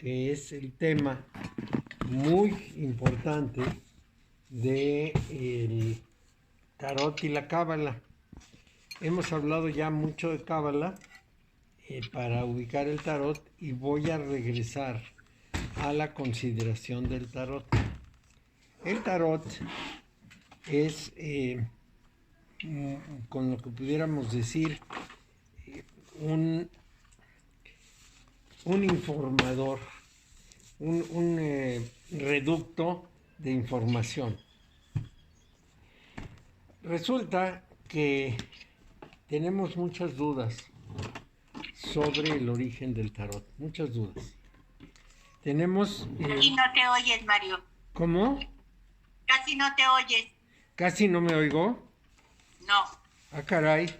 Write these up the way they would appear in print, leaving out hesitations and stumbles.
que es el tema muy importante de el tarot y la cábala. Hemos hablado ya mucho de cábala para ubicar el tarot y voy a regresar a la consideración del tarot. El tarot es, con lo que pudiéramos decir, un informador, un reducto de información. Resulta que tenemos muchas dudas sobre el origen del tarot, muchas dudas. Tenemos... Casi no te oyes, Mario. ¿Cómo? Casi no te oyes. ¿Casi no me oigo? No. Ah, caray,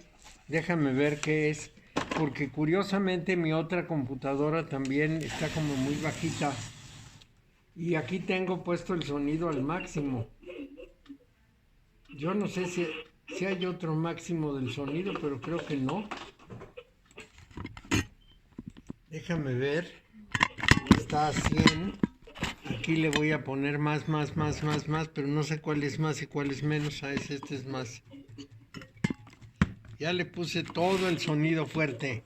déjame ver qué es, porque curiosamente mi otra computadora también está como muy bajita. Y aquí tengo puesto el sonido al máximo. Yo no sé si hay otro máximo del sonido, pero creo que no. Déjame ver. Está a 100. Aquí le voy a poner más, pero no sé cuál es más y cuál es menos. Este es más. Ya le puse todo el sonido fuerte.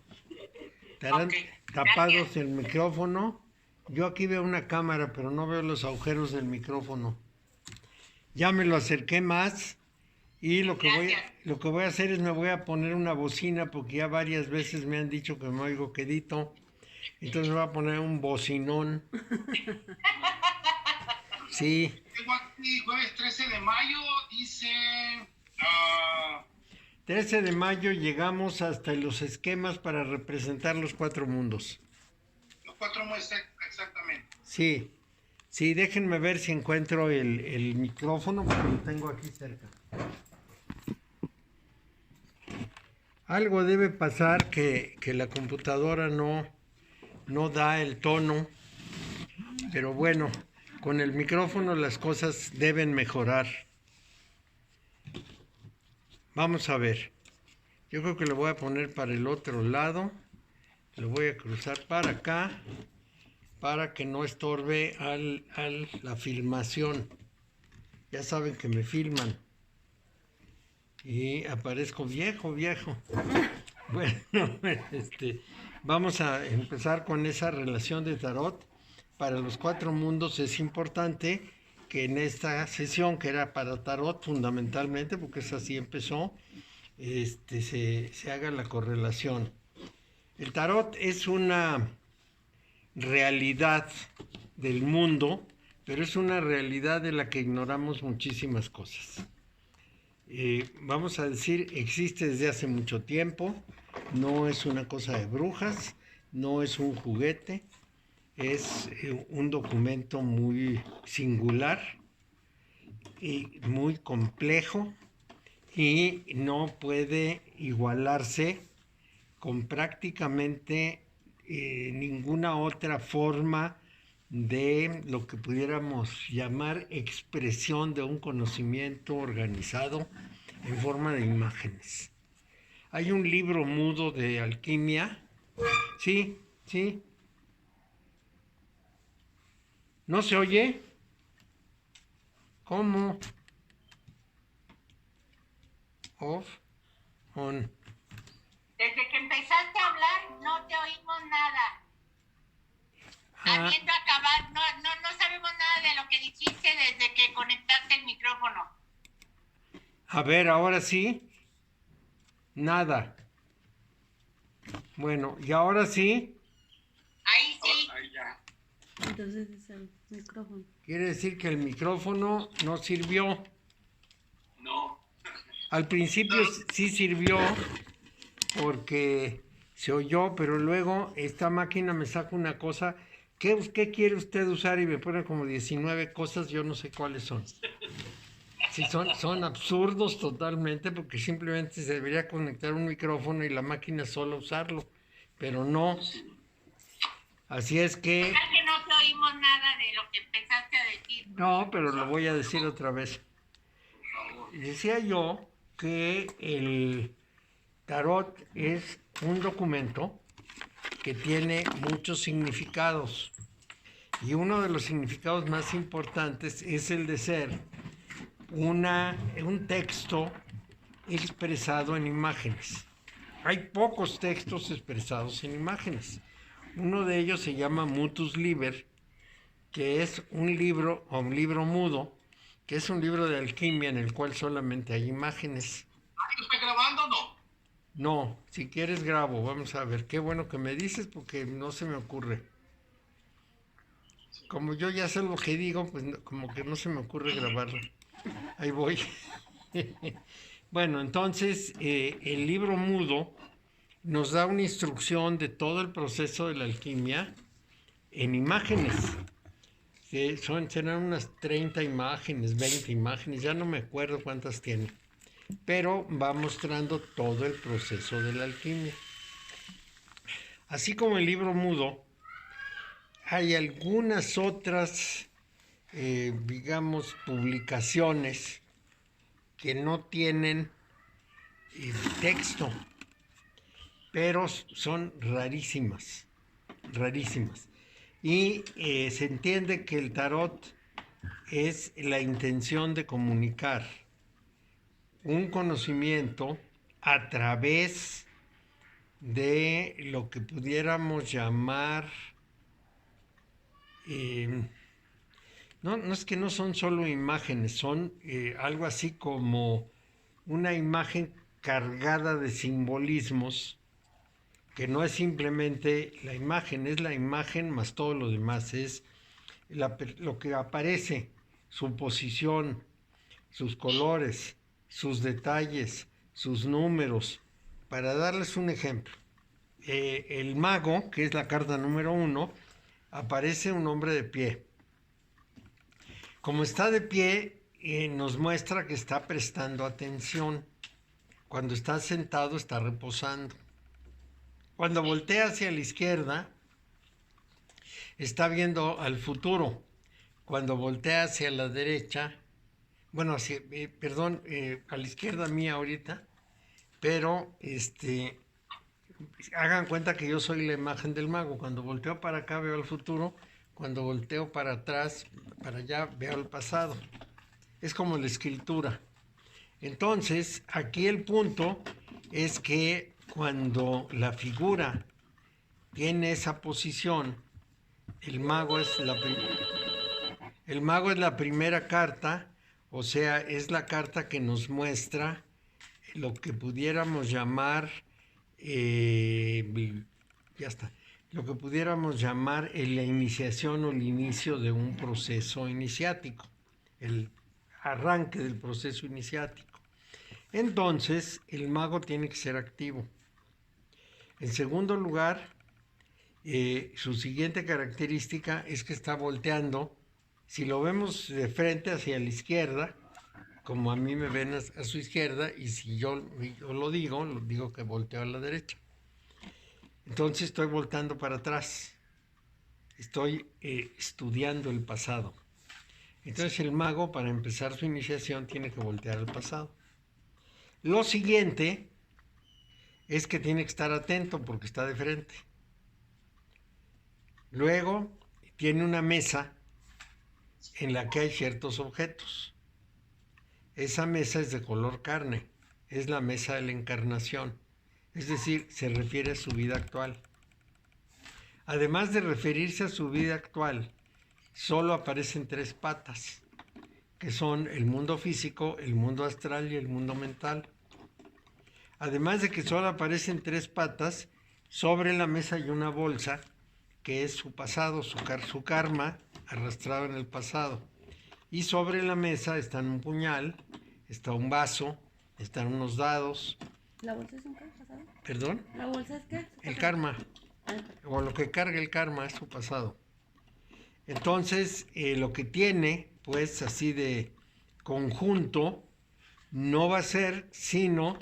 Estarán tapados el micrófono. Yo aquí veo una cámara, pero no veo los agujeros del micrófono. Ya me lo acerqué más y lo que voy a hacer es me voy a poner una bocina porque ya varias veces me han dicho que me oigo quedito. Entonces me voy a poner un bocinón. Sí. Tengo aquí jueves 13 de mayo, dice... 13 de mayo llegamos hasta los esquemas para representar los 4 mundos. Los 4 mundos, exactamente. Sí. Sí, déjenme ver si encuentro el micrófono porque lo tengo aquí cerca. Algo debe pasar que la computadora no da el tono, pero bueno, con el micrófono las cosas deben mejorar. Vamos a ver. Yo creo que lo voy a poner para el otro lado. Lo voy a cruzar para acá para que no estorbe la filmación. Ya saben que me filman. Y aparezco viejo. Bueno, vamos a empezar con esa relación de tarot. Para los 4 mundos es importante que en esta sesión, que era para tarot fundamentalmente, porque es así empezó, se haga la correlación. El tarot es una realidad del mundo, pero es una realidad de la que ignoramos muchísimas cosas. Vamos a decir, existe desde hace mucho tiempo, no es una cosa de brujas, no es un juguete, es un documento muy singular y muy complejo y no puede igualarse con prácticamente ninguna otra forma de lo que pudiéramos llamar expresión de un conocimiento organizado en forma de imágenes. Hay un libro mudo de alquimia. Sí. ¿No se oye? ¿Cómo? Off, on. Desde que empezaste a hablar no te oímos nada. Habiendo acabado, no sabemos nada de lo que dijiste desde que conectaste el micrófono. A ver, ahora sí. Nada. Bueno, ¿y ahora sí? Ahí sí. Ahí ya. Entonces es el micrófono. Quiere decir que el micrófono no sirvió. No. Al principio sí sirvió porque se oyó, pero luego esta máquina me saca una cosa. ¿Qué quiere usted usar? Y me pone como 19 cosas, yo no sé cuáles son. Sí, son absurdos totalmente porque simplemente se debería conectar un micrófono y la máquina solo usarlo, pero no. Así es que... Es que no te oímos nada de lo que empezaste a decir. No, pero lo voy a decir otra vez. Decía yo que el tarot es un documento que tiene muchos significados. Y uno de los significados más importantes es el de ser un texto expresado en imágenes. Hay pocos textos expresados en imágenes. Uno de ellos se llama Mutus Liber, que es un libro o un libro mudo, que es un libro de alquimia en el cual solamente hay imágenes. ¿Lo está grabando o no? No, si quieres grabo, vamos a ver. Qué bueno que me dices porque no se me ocurre. Como yo ya sé lo que digo, pues como que no se me ocurre grabarlo. Ahí voy. Bueno, entonces el libro mudo nos da una instrucción de todo el proceso de la alquimia en imágenes. Serán unas 30 imágenes, 20 imágenes, ya no me acuerdo cuántas tiene. Pero va mostrando todo el proceso de la alquimia. Así como el libro mudo, hay algunas otras, digamos, publicaciones que no tienen texto, pero son rarísimas, rarísimas. Y se entiende que el tarot es la intención de comunicar un conocimiento a través de lo que pudiéramos llamar, no es que no son solo imágenes, son algo así como una imagen cargada de simbolismos, que no es simplemente la imagen, es la imagen más todo lo demás, es lo que aparece, su posición, sus colores, sus detalles, sus números. Para darles un ejemplo, el mago, que es la carta número 1, aparece un hombre de pie. Como está de pie, nos muestra que está prestando atención. Cuando está sentado, está reposando. Cuando voltea hacia la izquierda, está viendo al futuro. Cuando voltea hacia la derecha, bueno, a la izquierda mía ahorita, pero hagan cuenta que yo soy la imagen del mago. Cuando volteo para acá veo el futuro, cuando volteo para atrás, para allá veo el pasado. Es como la escritura. Entonces, aquí el punto es que cuando la figura tiene esa posición, el mago es la primera carta, o sea, es la carta que nos muestra lo que pudiéramos llamar, ya está, lo que pudiéramos llamar la iniciación o el inicio de un proceso iniciático, el arranque del proceso iniciático. Entonces, el mago tiene que ser activo. En segundo lugar, su siguiente característica es que está volteando. Si lo vemos de frente hacia la izquierda, como a mí me ven a su izquierda, y si yo lo digo que volteo a la derecha. Entonces estoy voltando para atrás. Estoy estudiando el pasado. Entonces el mago, para empezar su iniciación, tiene que voltear al pasado. Lo siguiente es que tiene que estar atento porque está de frente. Luego tiene una mesa en la que hay ciertos objetos. Esa mesa es de color carne, es la mesa de la encarnación, es decir, se refiere a su vida actual. Además de referirse a su vida actual, solo aparecen 3 patas, que son el mundo físico, el mundo astral y el mundo mental. Además de que solo aparecen 3 patas, sobre la mesa hay una bolsa que es su pasado, su karma arrastrado en el pasado. Y sobre la mesa están un puñal, está un vaso, están unos dados. ¿La bolsa es un pasado? ¿Perdón? ¿La bolsa es qué? El karma, o lo que carga el karma es su pasado. Entonces, lo que tiene, pues así de conjunto, no va a ser sino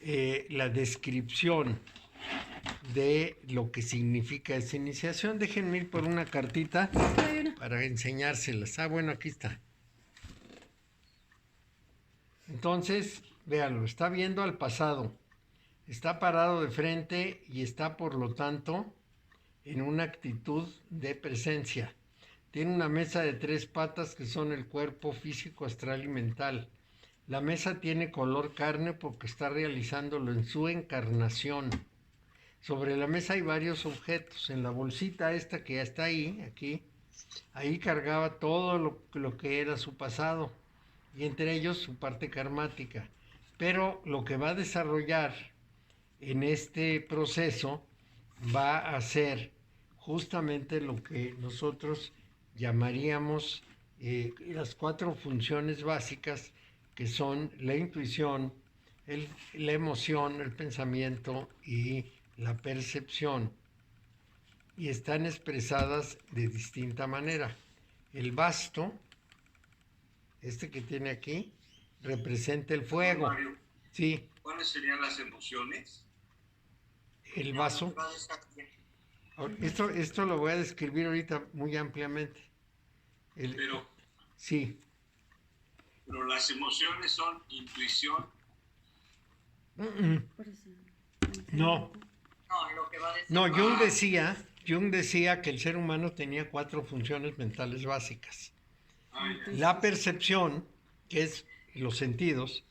la descripción de lo que significa esa iniciación. Déjenme ir por una cartita para enseñárselas. Bueno, aquí está. Entonces, véanlo, está viendo al pasado. Está parado de frente y está, por lo tanto, en una actitud de presencia. Tiene una mesa de 3 patas que son el cuerpo físico, astral y mental. La mesa tiene color carne porque está realizándolo en su encarnación. Sobre la mesa hay varios objetos. En la bolsita esta que ya está ahí, aquí, ahí cargaba todo lo que era su pasado y entre ellos su parte karmática. Pero lo que va a desarrollar en este proceso va a ser justamente lo que nosotros llamaríamos las 4 funciones básicas, que son la intuición, la emoción, el pensamiento y la percepción, y están expresadas de distinta manera. El basto, este que tiene aquí, representa el fuego. Mario, Sí, ¿cuáles serían las emociones? el vaso. Esto lo voy a describir ahorita muy ampliamente. Pero Sí. las emociones son intuición. Por eso. No. No, lo que va a decir. No, Jung decía que el ser humano tenía 4 funciones mentales básicas. La percepción, que es los sentidos,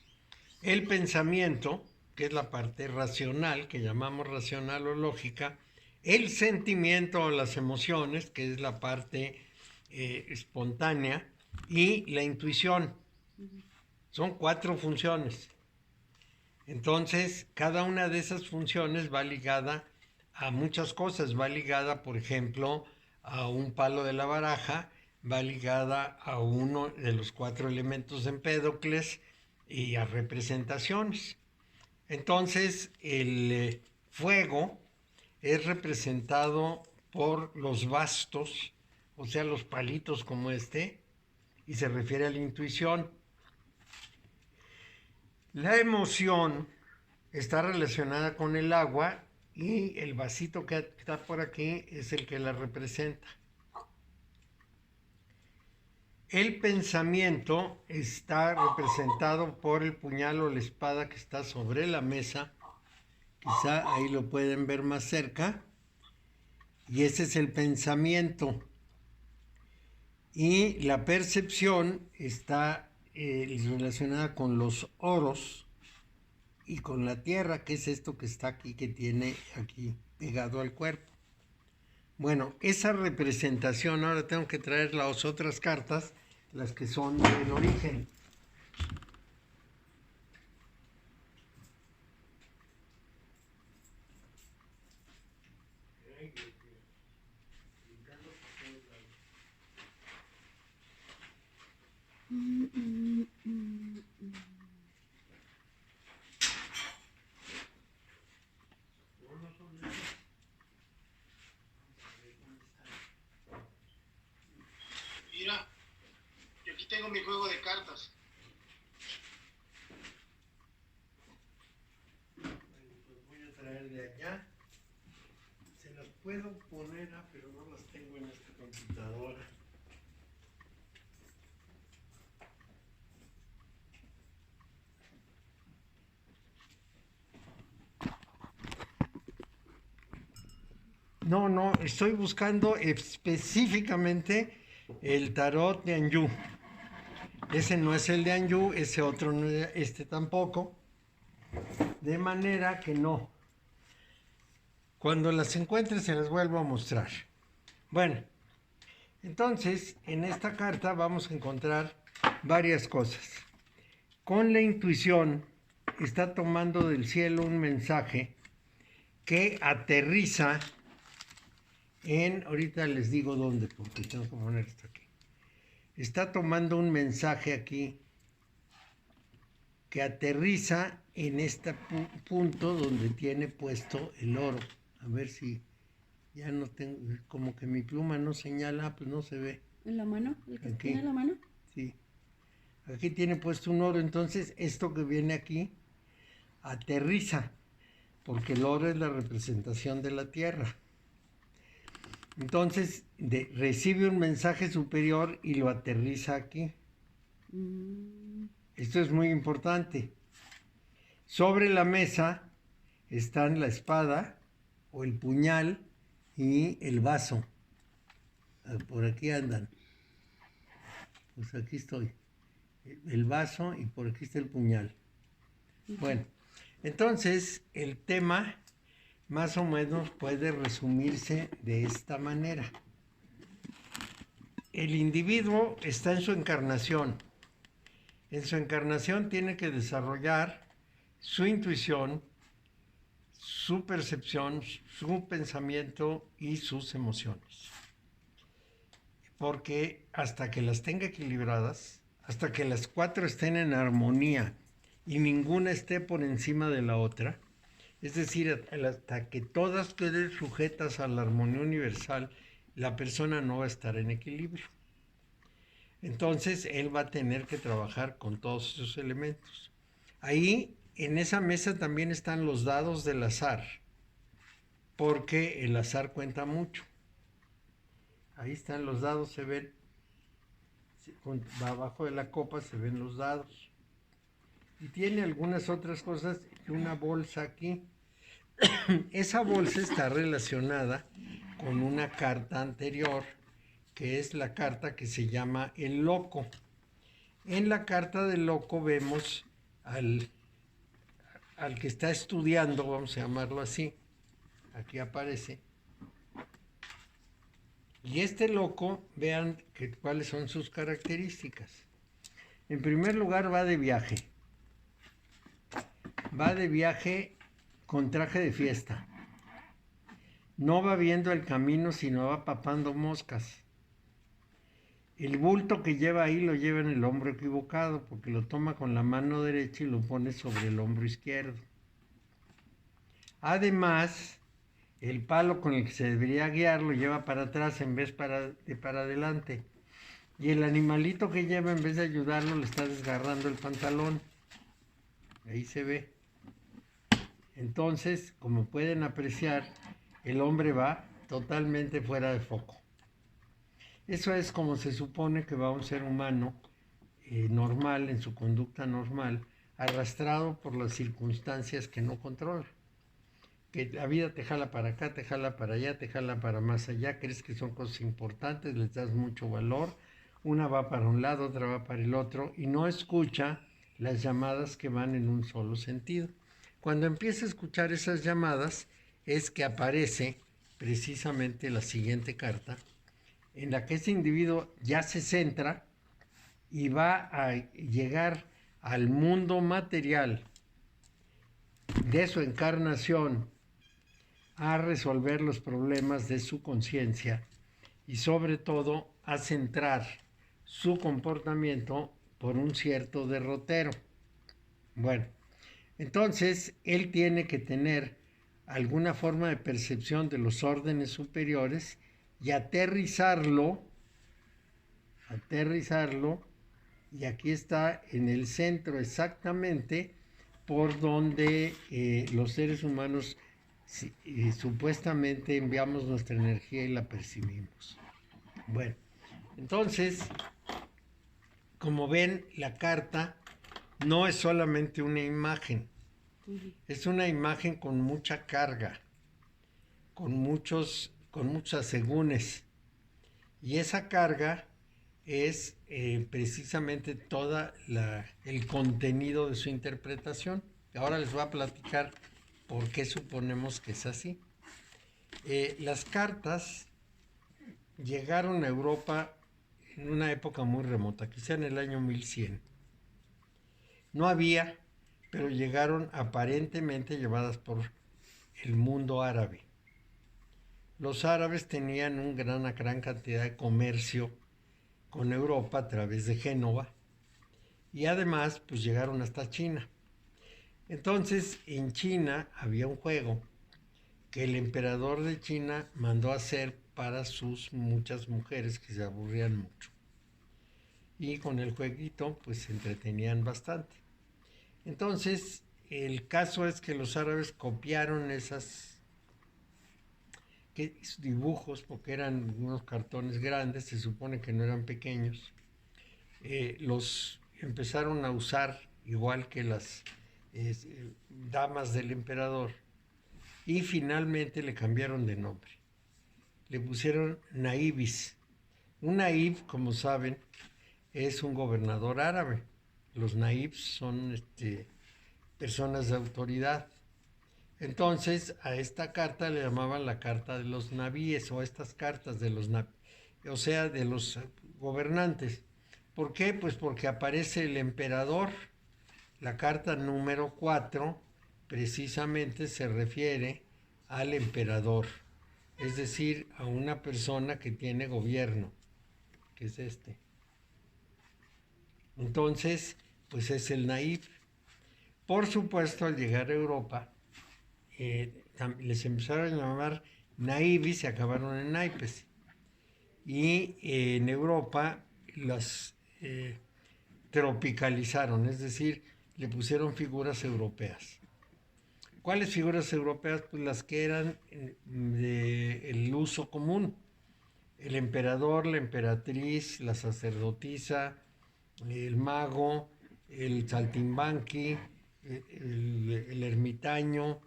el pensamiento, que es la parte racional, que llamamos racional o lógica, el sentimiento o las emociones, que es la parte espontánea, y la intuición. Son 4 funciones. Entonces, cada una de esas funciones va ligada a muchas cosas. Va ligada, por ejemplo, a un palo de la baraja, va ligada a uno de los 4 elementos de Empédocles y a representaciones. Entonces, el fuego es representado por los bastos, o sea, los palitos como este, y se refiere a la intuición. La emoción está relacionada con el agua y el vasito que está por aquí es el que la representa. El pensamiento está representado por el puñal o la espada que está sobre la mesa. Quizá ahí lo pueden ver más cerca. Y ese es el pensamiento. Y la percepción está relacionada con los oros y con la tierra, que es esto que está aquí, que tiene aquí pegado al cuerpo. Bueno, esa representación, ahora tengo que traer las otras cartas, las que son del origen. Mira, yo aquí tengo mi juego de cartas. Los voy a traer de allá. Se las puedo poner, pero no las tengo en esta computadora. No, estoy buscando específicamente el tarot de Anjou. Ese no es el de Anjou, ese otro no es, este tampoco. De manera que no. Cuando las encuentre se las vuelvo a mostrar. Bueno, entonces en esta carta vamos a encontrar varias cosas. Con la intuición está tomando del cielo un mensaje que aterriza ahorita les digo dónde, porque tengo que poner esto aquí. Está tomando un mensaje aquí que aterriza en este punto donde tiene puesto el oro. A ver si ya no tengo, como que mi pluma no señala, pues no se ve. ¿En la mano? ¿El que Aquí. tiene en la mano? Sí. Aquí tiene puesto un oro, entonces esto que viene aquí aterriza, porque el oro es la representación de la tierra. Entonces recibe un mensaje superior y lo aterriza aquí. Esto es muy importante. Sobre la mesa están la espada o el puñal y el vaso. por aquí andan. Pues aquí estoy. El vaso y por aquí está el puñal. Bueno, entonces el tema más o menos puede resumirse de esta manera. El individuo está en su encarnación. En su encarnación tiene que desarrollar su intuición, su percepción, su pensamiento y sus emociones. Porque hasta que las tenga equilibradas, hasta que las cuatro estén en armonía y ninguna esté por encima de la otra, es decir, hasta que todas queden sujetas a la armonía universal, la persona no va a estar en equilibrio. Entonces, él va a tener que trabajar con todos esos elementos. Ahí, en esa mesa también están los dados del azar, porque el azar cuenta mucho. Ahí están los dados, se ven, abajo de la copa se ven los dados. Y tiene algunas otras cosas y una bolsa aquí. Esa bolsa está relacionada con una carta anterior, que es la carta que se llama el loco. En la carta del loco vemos al que está estudiando, vamos a llamarlo así, aquí aparece. Y este loco, vean cuáles son sus características. En primer lugar, va de viaje. Va de viaje con traje de fiesta. No va viendo el camino, sino va papando moscas. El bulto que lleva ahí lo lleva en el hombro equivocado, porque lo toma con la mano derecha y lo pone sobre el hombro izquierdo. Además, el palo con el que se debería guiar lo lleva para atrás en vez de para adelante. Y el animalito que lleva, en vez de ayudarlo, le está desgarrando el pantalón. Ahí se ve. Entonces, como pueden apreciar, el hombre va totalmente fuera de foco. Eso es como se supone que va un ser humano normal, en su conducta normal, arrastrado por las circunstancias que no controla. Que la vida te jala para acá, te jala para allá, te jala para más allá, crees que son cosas importantes, les das mucho valor, una va para un lado, otra va para el otro, y no escucha las llamadas que van en un solo sentido. Cuando empieza a escuchar esas llamadas, es que aparece precisamente la siguiente carta, en la que ese individuo ya se centra y va a llegar al mundo material de su encarnación a resolver los problemas de su conciencia y sobre todo a centrar su comportamiento por un cierto derrotero. Bueno, entonces él tiene que tener alguna forma de percepción de los órdenes superiores y aterrizarlo, y aquí está en el centro exactamente por donde los seres humanos supuestamente enviamos nuestra energía y la percibimos. Bueno, entonces, como ven, la carta no es solamente una imagen, es una imagen con mucha carga, con muchos asegúnes. Y esa carga es precisamente todo el contenido de su interpretación. Ahora les voy a platicar por qué suponemos que es así. Las cartas llegaron a Europa en una época muy remota, quizá en el año 1100. No había, pero llegaron aparentemente llevadas por el mundo árabe. Los árabes tenían una gran cantidad de comercio con Europa a través de Génova y además pues llegaron hasta China. Entonces en China había un juego que el emperador de China mandó hacer para sus muchas mujeres que se aburrían mucho. Y con el jueguito pues se entretenían bastante. Entonces el caso es que los árabes copiaron esos dibujos, porque eran unos cartones grandes, se supone que no eran pequeños, los empezaron a usar igual que las damas del emperador y finalmente le cambiaron de nombre. Le pusieron naibis, Un naib, como saben, es un gobernador árabe. Los naibs son personas de autoridad. Entonces, a esta carta le llamaban la carta de los navíes, o estas cartas de los o sea, de los gobernantes. ¿Por qué? Pues porque aparece el emperador. La carta número 4 precisamente se refiere al emperador, es decir, a una persona que tiene gobierno, que es este. Entonces, pues es el naib. Por supuesto, al llegar a Europa, les empezaron a llamar naibis y acabaron en naipes. Y en Europa las tropicalizaron, es decir, le pusieron figuras europeas. ¿Cuáles figuras europeas? Pues las que eran del uso común. El emperador, la emperatriz, la sacerdotisa, el mago, el saltimbanqui, el ermitaño,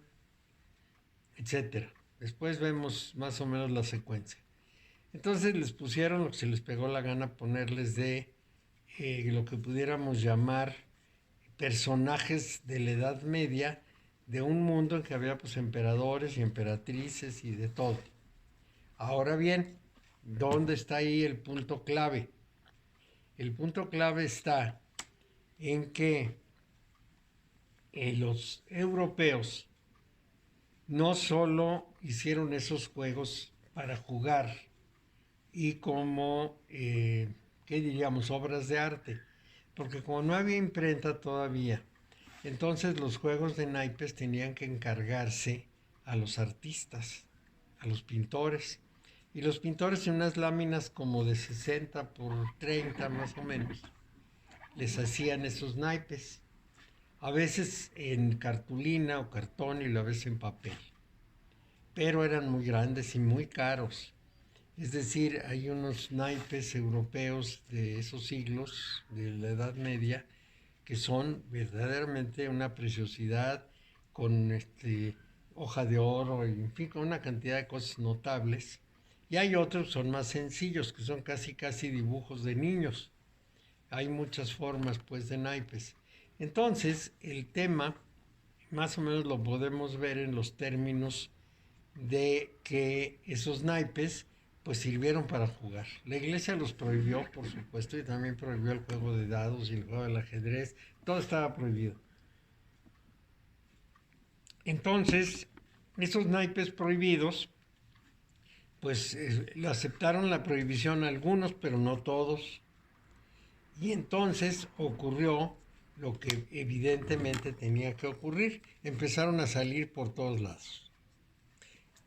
etc. Después vemos más o menos la secuencia. Entonces les pusieron lo que se les pegó la gana ponerles de lo que pudiéramos llamar personajes de la Edad Media, de un mundo en que había pues emperadores y emperatrices y de todo. Ahora bien, ¿dónde está ahí el punto clave? El punto clave está en que los europeos no solo hicieron esos juegos para jugar y como, ¿qué diríamos?, obras de arte, porque como no había imprenta todavía, entonces los juegos de naipes tenían que encargarse a los artistas, a los pintores, y los pintores en unas láminas como de 60 por 30 más o menos, les hacían esos naipes, a veces en cartulina o cartón y a veces en papel, pero eran muy grandes y muy caros. Es decir, hay unos naipes europeos de esos siglos, de la Edad Media, que son verdaderamente una preciosidad, con hoja de oro, en fin, con una cantidad de cosas notables. Y hay otros que son más sencillos, que son casi dibujos de niños. Hay muchas formas, pues, de naipes. Entonces, el tema, más o menos lo podemos ver en los términos de que esos naipes pues sirvieron para jugar. La iglesia los prohibió, por supuesto, y también prohibió el juego de dados y el juego del ajedrez. Todo estaba prohibido. Entonces, esos naipes prohibidos, pues aceptaron la prohibición algunos, pero no todos. Y entonces ocurrió lo que evidentemente tenía que ocurrir. Empezaron a salir por todos lados.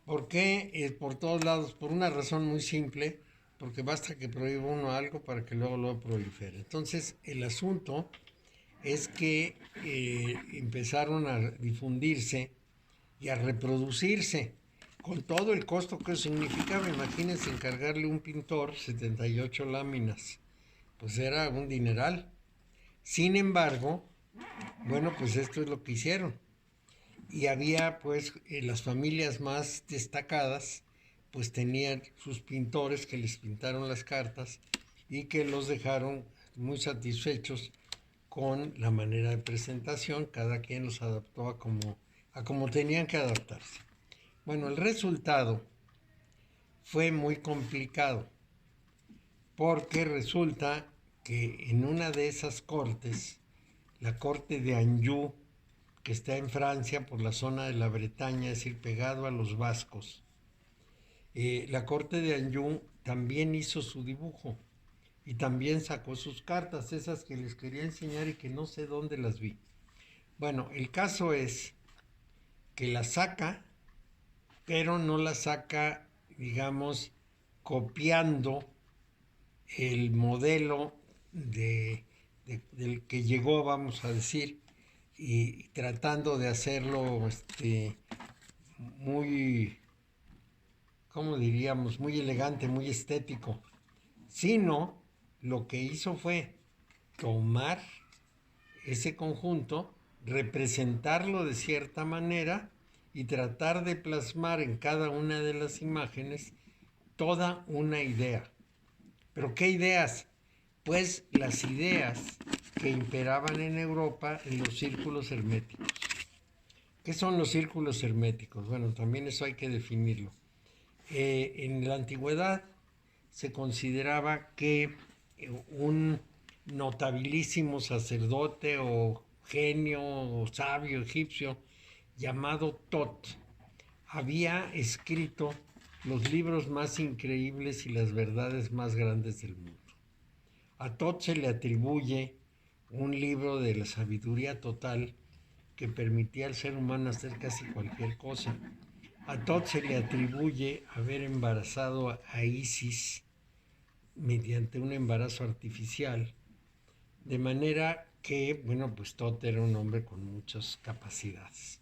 ¿Por qué por todos lados? Por una razón muy simple, porque basta que prohíba uno algo para que luego lo prolifere. Entonces, el asunto es que empezaron a difundirse y a reproducirse, con todo el costo que eso significaba. Imagínense encargarle a un pintor 78 láminas, pues era un dineral. Sin embargo, bueno, pues esto es lo que hicieron. Y había pues las familias más destacadas pues tenían sus pintores que les pintaron las cartas y que los dejaron muy satisfechos con la manera de presentación. Cada quien los adaptó a como tenían que adaptarse. Bueno, el resultado fue muy complicado, porque resulta que en una de esas cortes, la corte de Anjou, que está en Francia por la zona de la Bretaña, es decir, pegado a los vascos, la corte de Anjou también hizo su dibujo y también sacó sus cartas, esas que les quería enseñar y que no sé dónde las vi. Bueno, el caso es que la saca, pero no la saca, digamos, copiando el modelo del que llegó, vamos a decir, y tratando de hacerlo muy, ¿cómo diríamos?, muy elegante, muy estético, sino lo que hizo fue tomar ese conjunto, representarlo de cierta manera y tratar de plasmar en cada una de las imágenes toda una idea. ¿Pero qué ideas? Pues las ideas que imperaban en Europa en los círculos herméticos. ¿Qué son los círculos herméticos? Bueno, también eso hay que definirlo. En la antigüedad se consideraba que un notabilísimo sacerdote o genio o sabio egipcio llamado Tot había escrito los libros más increíbles y las verdades más grandes del mundo. A Tot se le atribuye un libro de la sabiduría total que permitía al ser humano hacer casi cualquier cosa. A Tot se le atribuye haber embarazado a Isis mediante un embarazo artificial, de manera que, bueno, pues Tot era un hombre con muchas capacidades.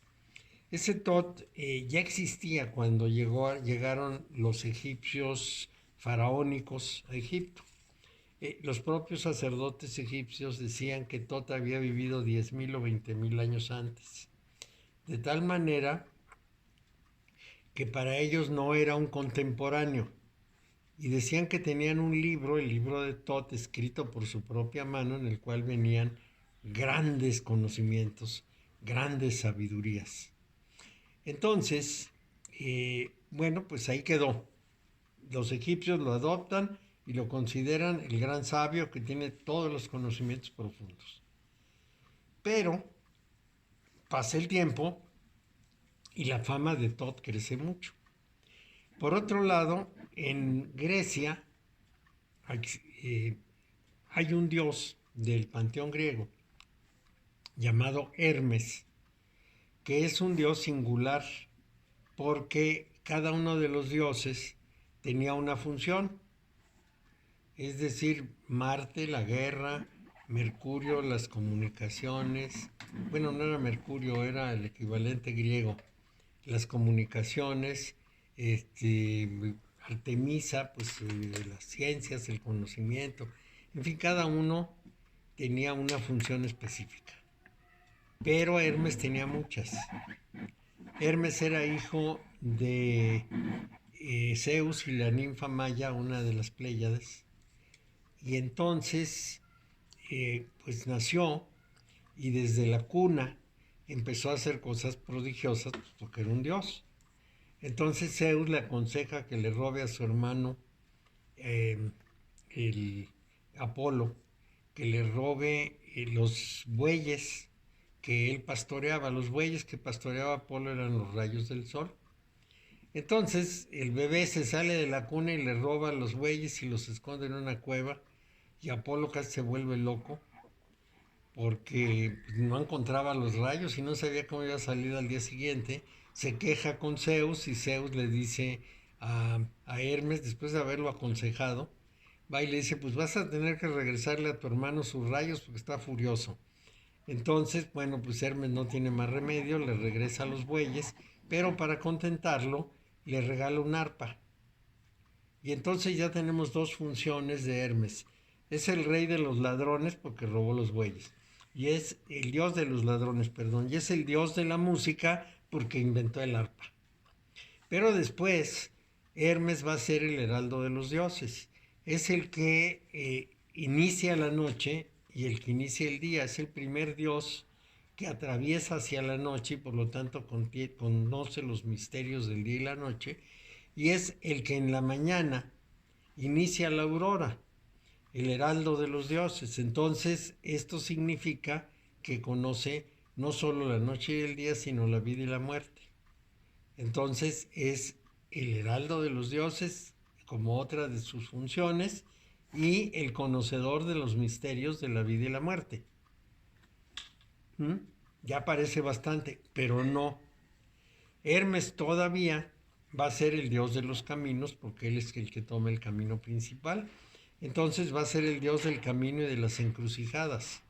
Ese Tot ya existía cuando llegaron los egipcios faraónicos a Egipto. Los propios sacerdotes egipcios decían que Tot había vivido 10.000 o 20.000 años antes. De tal manera que para ellos no era un contemporáneo. Y decían que tenían un libro, el libro de Tot, escrito por su propia mano, en el cual venían grandes conocimientos, grandes sabidurías. Entonces, bueno, pues ahí quedó. Los egipcios lo adoptan y lo consideran el gran sabio que tiene todos los conocimientos profundos. Pero pasa el tiempo y la fama de Tot crece mucho. Por otro lado, en Grecia hay un dios del panteón griego llamado Hermes, que es un dios singular porque cada uno de los dioses tenía una función. Es decir, Marte, la guerra, Mercurio, las comunicaciones. Bueno, no era Mercurio, era el equivalente griego. Las comunicaciones, Artemisa, pues las ciencias, el conocimiento. En fin, cada uno tenía una función específica. Pero Hermes tenía muchas. Hermes era hijo de Zeus y la ninfa Maya, una de las Pléyades. Y entonces, pues nació y desde la cuna empezó a hacer cosas prodigiosas porque era un dios. Entonces Zeus le aconseja que le robe a su hermano el Apolo, que le robe los bueyes que él pastoreaba. Los bueyes que pastoreaba Apolo eran los rayos del sol. Entonces el bebé se sale de la cuna y le roba los bueyes y los esconde en una cueva, y Apolo casi se vuelve loco porque no encontraba los rayos y no sabía cómo iba a salir al día siguiente. Se queja con Zeus y Zeus le dice a Hermes, después de haberlo aconsejado, va y le dice, pues vas a tener que regresarle a tu hermano sus rayos porque está furioso. Entonces, bueno, pues Hermes no tiene más remedio, le regresa a los bueyes, pero para contentarlo le regala un arpa. Y entonces ya tenemos dos funciones de Hermes. Es el rey de los ladrones porque robó los bueyes. Y es el dios de los ladrones, perdón. Y es el dios de la música porque inventó el arpa. Pero después, Hermes va a ser el heraldo de los dioses. Es el que inicia la noche y el que inicia el día. Es el primer dios que atraviesa hacia la noche y por lo tanto conoce los misterios del día y la noche. Y es el que en la mañana inicia la aurora, el heraldo de los dioses. Entonces, esto significa que conoce no solo la noche y el día, sino la vida y la muerte. Entonces, es el heraldo de los dioses como otra de sus funciones y el conocedor de los misterios de la vida y la muerte. Ya parece bastante, pero no. Hermes todavía va a ser el dios de los caminos porque él es el que toma el camino principal. Entonces va a ser el dios del camino y de las encrucijadas.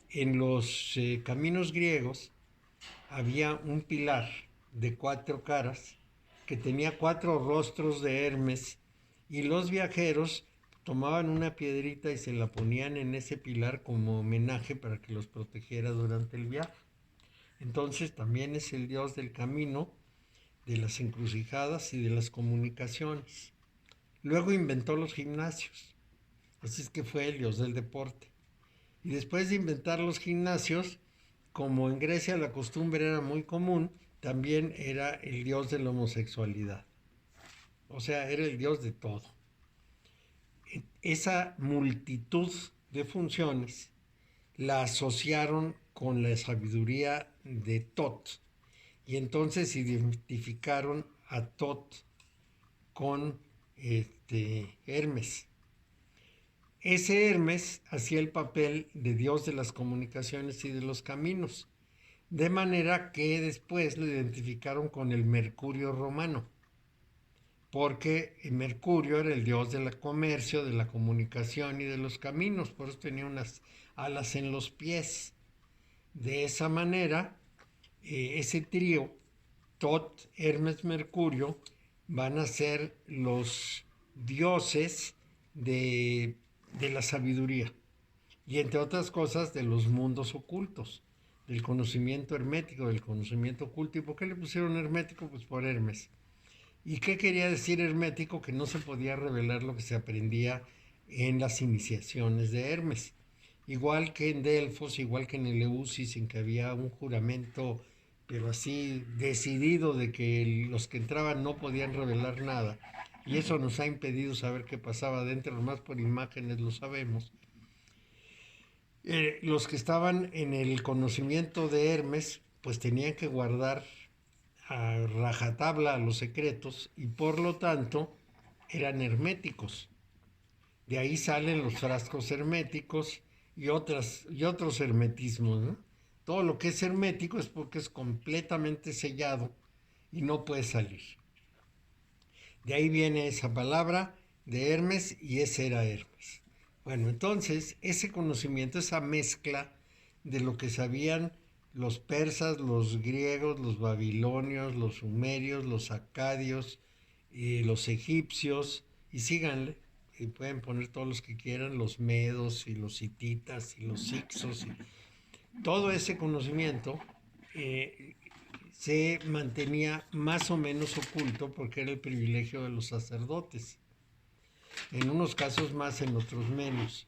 En los caminos griegos había un pilar de 4 caras que tenía 4 rostros de Hermes, y los viajeros tomaban una piedrita y se la ponían en ese pilar como homenaje para que los protegiera durante el viaje. Entonces también es el dios del camino, de las encrucijadas y de las comunicaciones. Luego inventó los gimnasios. Así es que fue el dios del deporte. Y después de inventar los gimnasios, como en Grecia la costumbre era muy común, también era el dios de la homosexualidad. O sea, era el dios de todo. Esa multitud de funciones la asociaron con la sabiduría de Tot. Y entonces identificaron a Tot con Hermes. Ese Hermes hacía el papel de dios de las comunicaciones y de los caminos, de manera que después lo identificaron con el Mercurio romano, porque Mercurio era el dios del comercio, de la comunicación y de los caminos, por eso tenía unas alas en los pies. De esa manera, ese trío, Tot, Hermes, Mercurio, van a ser los dioses de la sabiduría y, entre otras cosas, de los mundos ocultos, del conocimiento hermético, del conocimiento oculto. ¿Y por qué le pusieron hermético? Pues por Hermes. ¿Y qué quería decir hermético? Que no se podía revelar lo que se aprendía en las iniciaciones de Hermes. Igual que en Delfos, igual que en Eleusis, en que había un juramento, pero así decidido, de que los que entraban no podían revelar nada. Y eso nos ha impedido saber qué pasaba dentro, nomás por imágenes lo sabemos. Los que estaban en el conocimiento de Hermes, pues tenían que guardar a rajatabla los secretos y por lo tanto eran herméticos. De ahí salen los frascos herméticos y otros hermetismos, ¿no? Todo lo que es hermético es porque es completamente sellado y no puede salir. De ahí viene esa palabra de Hermes y ese era Hermes. Bueno, entonces ese conocimiento, esa mezcla de lo que sabían los persas, los griegos, los babilonios, los sumerios, los acadios, los egipcios, y síganle, y pueden poner todos los que quieran, los medos y los hititas y los hicsos, y todo ese conocimiento se mantenía más o menos oculto porque era el privilegio de los sacerdotes. En unos casos más, en otros menos.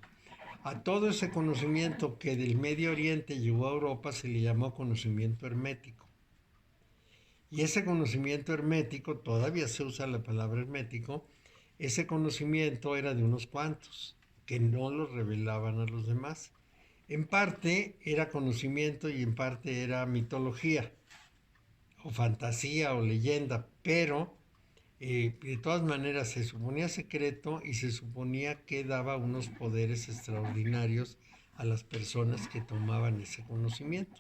A todo ese conocimiento que del Medio Oriente llegó a Europa se le llamó conocimiento hermético. Y ese conocimiento hermético, todavía se usa la palabra hermético, ese conocimiento era de unos cuantos, que no lo revelaban a los demás. En parte era conocimiento y en parte era mitología, o fantasía, o leyenda, pero de todas maneras se suponía secreto y se suponía que daba unos poderes extraordinarios a las personas que tomaban ese conocimiento.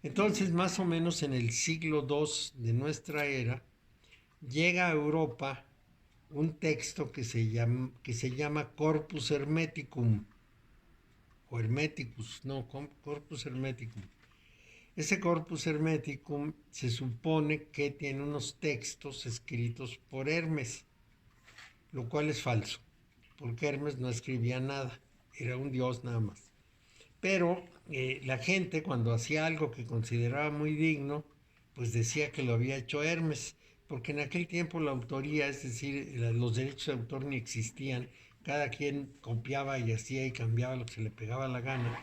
Entonces, más o menos en el siglo II de nuestra era, llega a Europa un texto que se llama Corpus Hermeticum, o Hermeticus, no, Corpus Hermeticum. Ese Corpus Hermeticum se supone que tiene unos textos escritos por Hermes, lo cual es falso, porque Hermes no escribía nada, era un dios nada más. Pero la gente, cuando hacía algo que consideraba muy digno, pues decía que lo había hecho Hermes, porque en aquel tiempo la autoría, es decir, los derechos de autor ni existían, cada quien copiaba y hacía y cambiaba lo que se le pegaba la gana.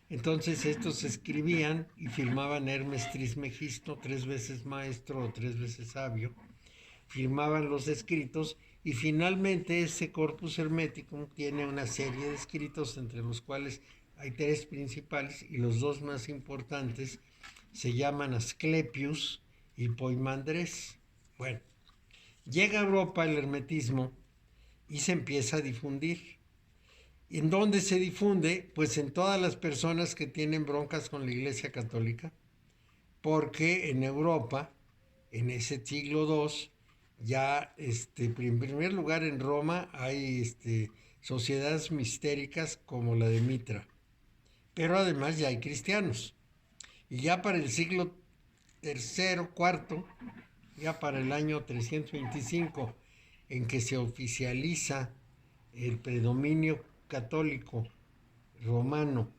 Entonces estos se escribían y firmaban Hermes Trismegisto, 3 veces maestro o 3 veces sabio, firmaban los escritos y finalmente ese Corpus Hermeticum tiene una serie de escritos entre los cuales hay 3 principales y los 2 más importantes se llaman Asclepius y Poimandres. Bueno, llega a Europa el hermetismo y se empieza a difundir. ¿En dónde se difunde? Pues en todas las personas que tienen broncas con la Iglesia Católica, porque en Europa, en ese siglo II, ya en primer lugar en Roma hay sociedades mistéricas como la de Mitra, pero además ya hay cristianos. Y ya para el siglo III, IV, ya para el año 325, en que se oficializa el predominio católico romano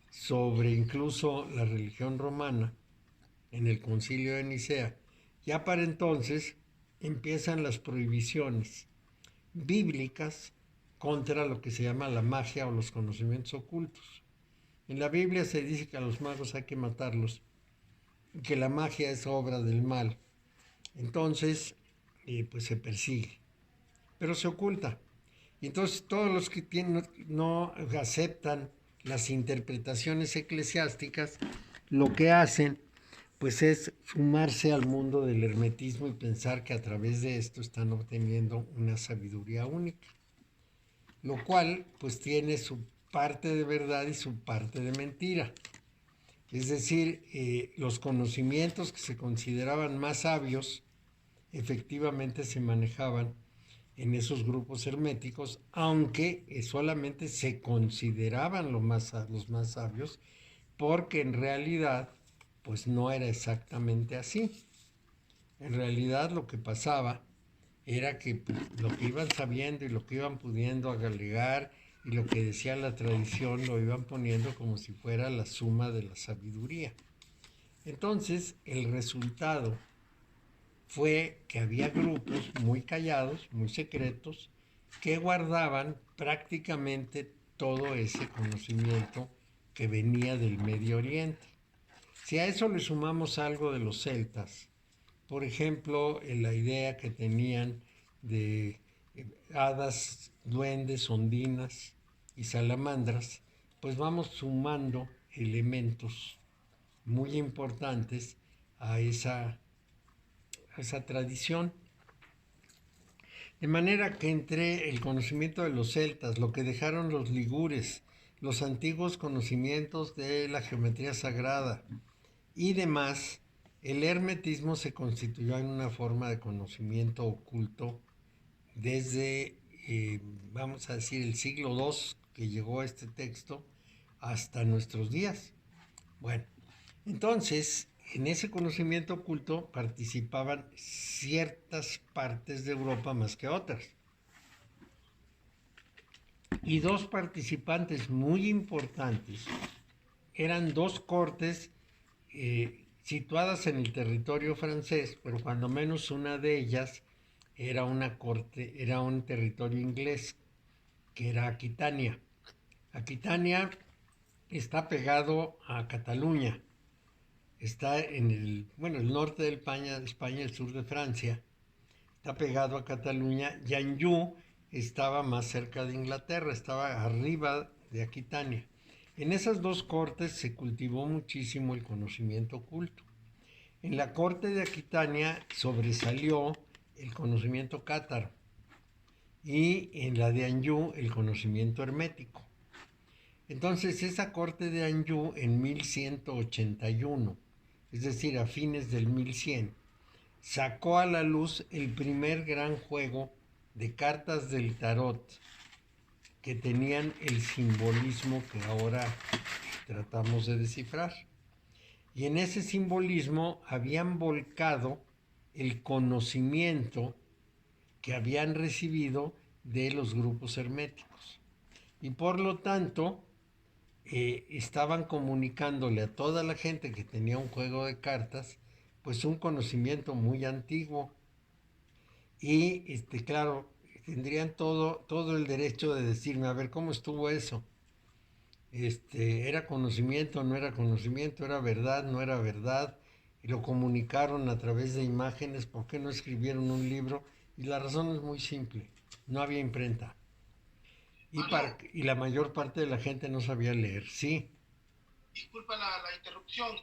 sobre incluso la religión romana en el Concilio de Nicea, ya para entonces empiezan las prohibiciones bíblicas contra lo que se llama la magia o los conocimientos ocultos. En la Biblia se dice que a los magos hay que matarlos, y que la magia es obra del mal. Entonces, pues se persigue, pero se oculta. Y entonces todos los que no aceptan las interpretaciones eclesiásticas, lo que hacen pues es sumarse al mundo del hermetismo y pensar que a través de esto están obteniendo una sabiduría única, lo cual pues tiene su parte de verdad y su parte de mentira. Es decir, los conocimientos que se consideraban más sabios efectivamente se manejaban en esos grupos herméticos, aunque solamente se consideraban los más sabios, porque en realidad pues no era exactamente así. En realidad lo que pasaba era que pues, lo que iban sabiendo y lo que iban pudiendo agregar y lo que decía la tradición lo iban poniendo como si fuera la suma de la sabiduría. Entonces el resultado fue que había grupos muy callados, muy secretos, que guardaban prácticamente todo ese conocimiento que venía del Medio Oriente. Si a eso le sumamos algo de los celtas, por ejemplo, la idea que tenían de hadas, duendes, ondinas y salamandras, pues vamos sumando elementos muy importantes a esa tradición. De manera que entre el conocimiento de los celtas, lo que dejaron los ligures, los antiguos conocimientos de la geometría sagrada y demás, el hermetismo se constituyó en una forma de conocimiento oculto desde, vamos a decir, el siglo II que llegó a este texto hasta nuestros días. Bueno, entonces, en ese conocimiento oculto participaban ciertas partes de Europa más que otras. Y dos participantes muy importantes eran dos cortes situadas en el territorio francés, pero cuando menos una de ellas era una corte, era un territorio inglés, que era Aquitania. Aquitania está pegado a Cataluña. Está en el norte de España, el sur de Francia, está pegado a Cataluña, y Anjou estaba más cerca de Inglaterra, estaba arriba de Aquitania. En esas dos cortes se cultivó muchísimo el conocimiento oculto. En la corte de Aquitania sobresalió el conocimiento cátaro y en la de Anjou el conocimiento hermético. Entonces esa corte de Anjou en 1181, es decir, a fines del 1100, sacó a la luz el primer gran juego de cartas del tarot que tenían el simbolismo que ahora tratamos de descifrar. Y en ese simbolismo habían volcado el conocimiento que habían recibido de los grupos herméticos. Y por lo tanto, estaban comunicándole a toda la gente que tenía un juego de cartas, pues un conocimiento muy antiguo. Y claro, tendrían todo el derecho de decirme, a ver, ¿cómo estuvo eso? ¿Era conocimiento, no era conocimiento? ¿Era verdad, no era verdad? Y lo comunicaron a través de imágenes, ¿por qué no escribieron un libro? Y la razón es muy simple, no había imprenta. Y la mayor parte de la gente no sabía leer, sí. Disculpa la interrupción.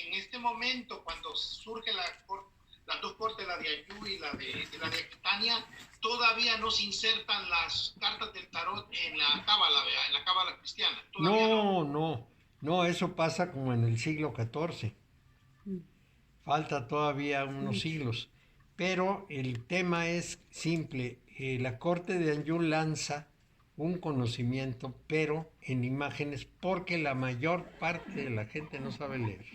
En este momento, cuando surge las dos cortes, la de Anjou y la de Aquitania, todavía no se insertan las cartas del tarot en la cábala cristiana. No, eso pasa como en el siglo XIV. Falta todavía unos siglos. Pero el tema es simple. La corte de Anjou lanza un conocimiento, pero en imágenes, porque la mayor parte de la gente no sabe leer.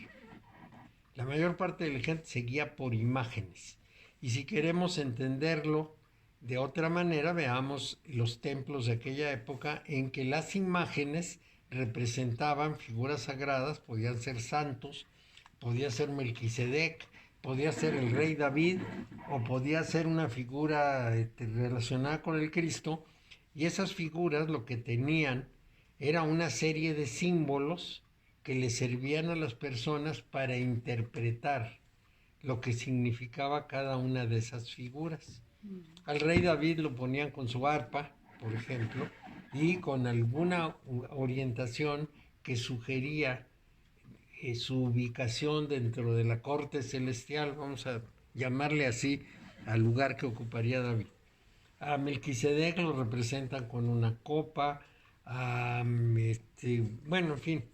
La mayor parte de la gente se guía por imágenes. Y si queremos entenderlo de otra manera, veamos los templos de aquella época en que las imágenes representaban figuras sagradas, podían ser santos, podía ser Melquisedec, podía ser el rey David o podía ser una figura relacionada con el Cristo. Y esas figuras lo que tenían era una serie de símbolos que le servían a las personas para interpretar lo que significaba cada una de esas figuras. Al rey David lo ponían con su arpa, por ejemplo, y con alguna orientación que sugería su ubicación dentro de la corte celestial, vamos a llamarle así, al lugar que ocuparía David. A Melquisedec lo representan con una copa, bueno, en fin,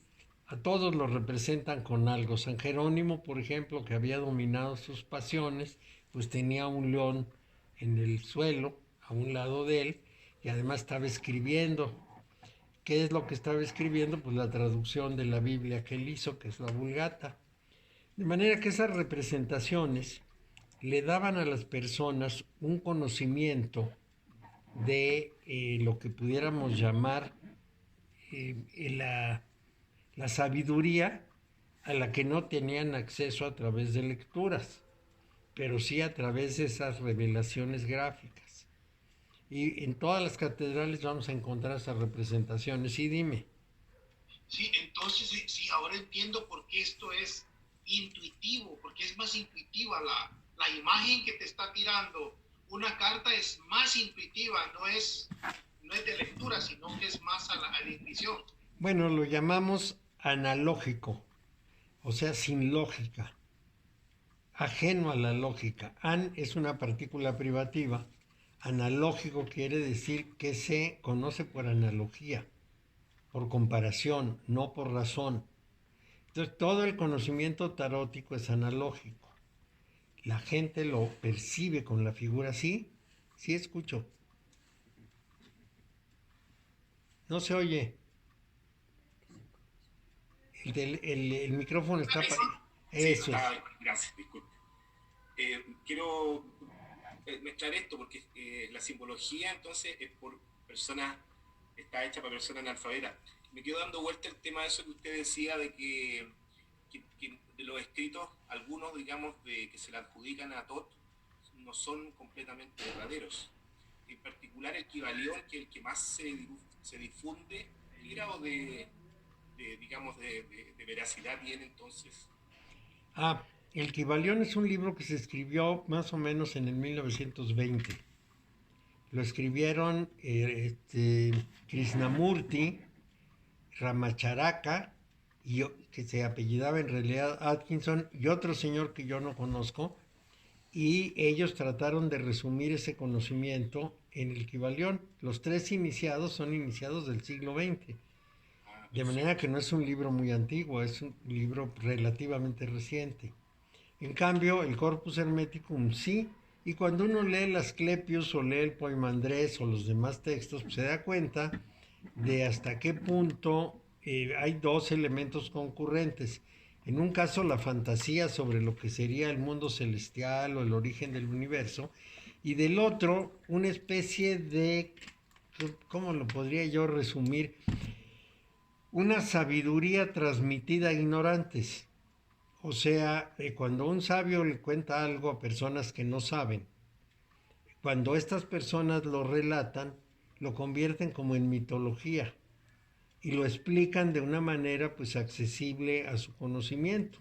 a todos los representan con algo. San Jerónimo, por ejemplo, que había dominado sus pasiones, pues tenía un león en el suelo, a un lado de él, y además estaba escribiendo. ¿Qué es lo que estaba escribiendo? Pues la traducción de la Biblia que él hizo, que es la Vulgata. De manera que esas representaciones le daban a las personas un conocimiento de lo que pudiéramos llamar la sabiduría a la que no tenían acceso a través de lecturas, pero sí a través de esas revelaciones gráficas. Y en todas las catedrales vamos a encontrar esas representaciones. Sí, dime. Sí, entonces sí, ahora entiendo por qué esto es intuitivo, porque es más intuitiva la imagen que te está tirando. Una carta es más intuitiva, no es de lectura, sino que es más a la intuición. Bueno, lo llamamos analógico, o sea, sin lógica, ajeno a la lógica. An es una partícula privativa. Analógico quiere decir que se conoce por analogía, por comparación, no por razón. Entonces, todo el conocimiento tarótico es analógico. La gente lo percibe con la figura. ¿Sí? Sí escucho. No se oye. El micrófono está... Eso es. Gracias, disculpe. Quiero mezclar esto porque la simbología entonces es por personas, está hecha para personas analfabetas. Me quedo dando vuelta el tema de eso que usted decía de que de los escritos, algunos digamos que se le adjudican a Tot, no son completamente verdaderos. En particular el Kybalión, que es el que más se difunde, ¿qué grado de veracidad tiene entonces? El Kybalión es un libro que se escribió más o menos en el 1920. Lo escribieron Krishnamurti, Ramacharaka, que se apellidaba en realidad Atkinson, y otro señor que yo no conozco, y ellos trataron de resumir ese conocimiento en el Kybalión. Los tres iniciados son iniciados del siglo XX. De manera que no es un libro muy antiguo, es un libro relativamente reciente. En cambio, el Corpus Hermeticum sí, y cuando uno lee el Asclepius o lee el Poimandrés o los demás textos, pues se da cuenta de hasta qué punto hay dos elementos concurrentes. En un caso, la fantasía sobre lo que sería el mundo celestial o el origen del universo, y del otro, una especie de, ¿cómo lo podría yo resumir? Una sabiduría transmitida a ignorantes. O sea, cuando un sabio le cuenta algo a personas que no saben, cuando estas personas lo relatan, lo convierten como en mitología y lo explican de una manera pues accesible a su conocimiento.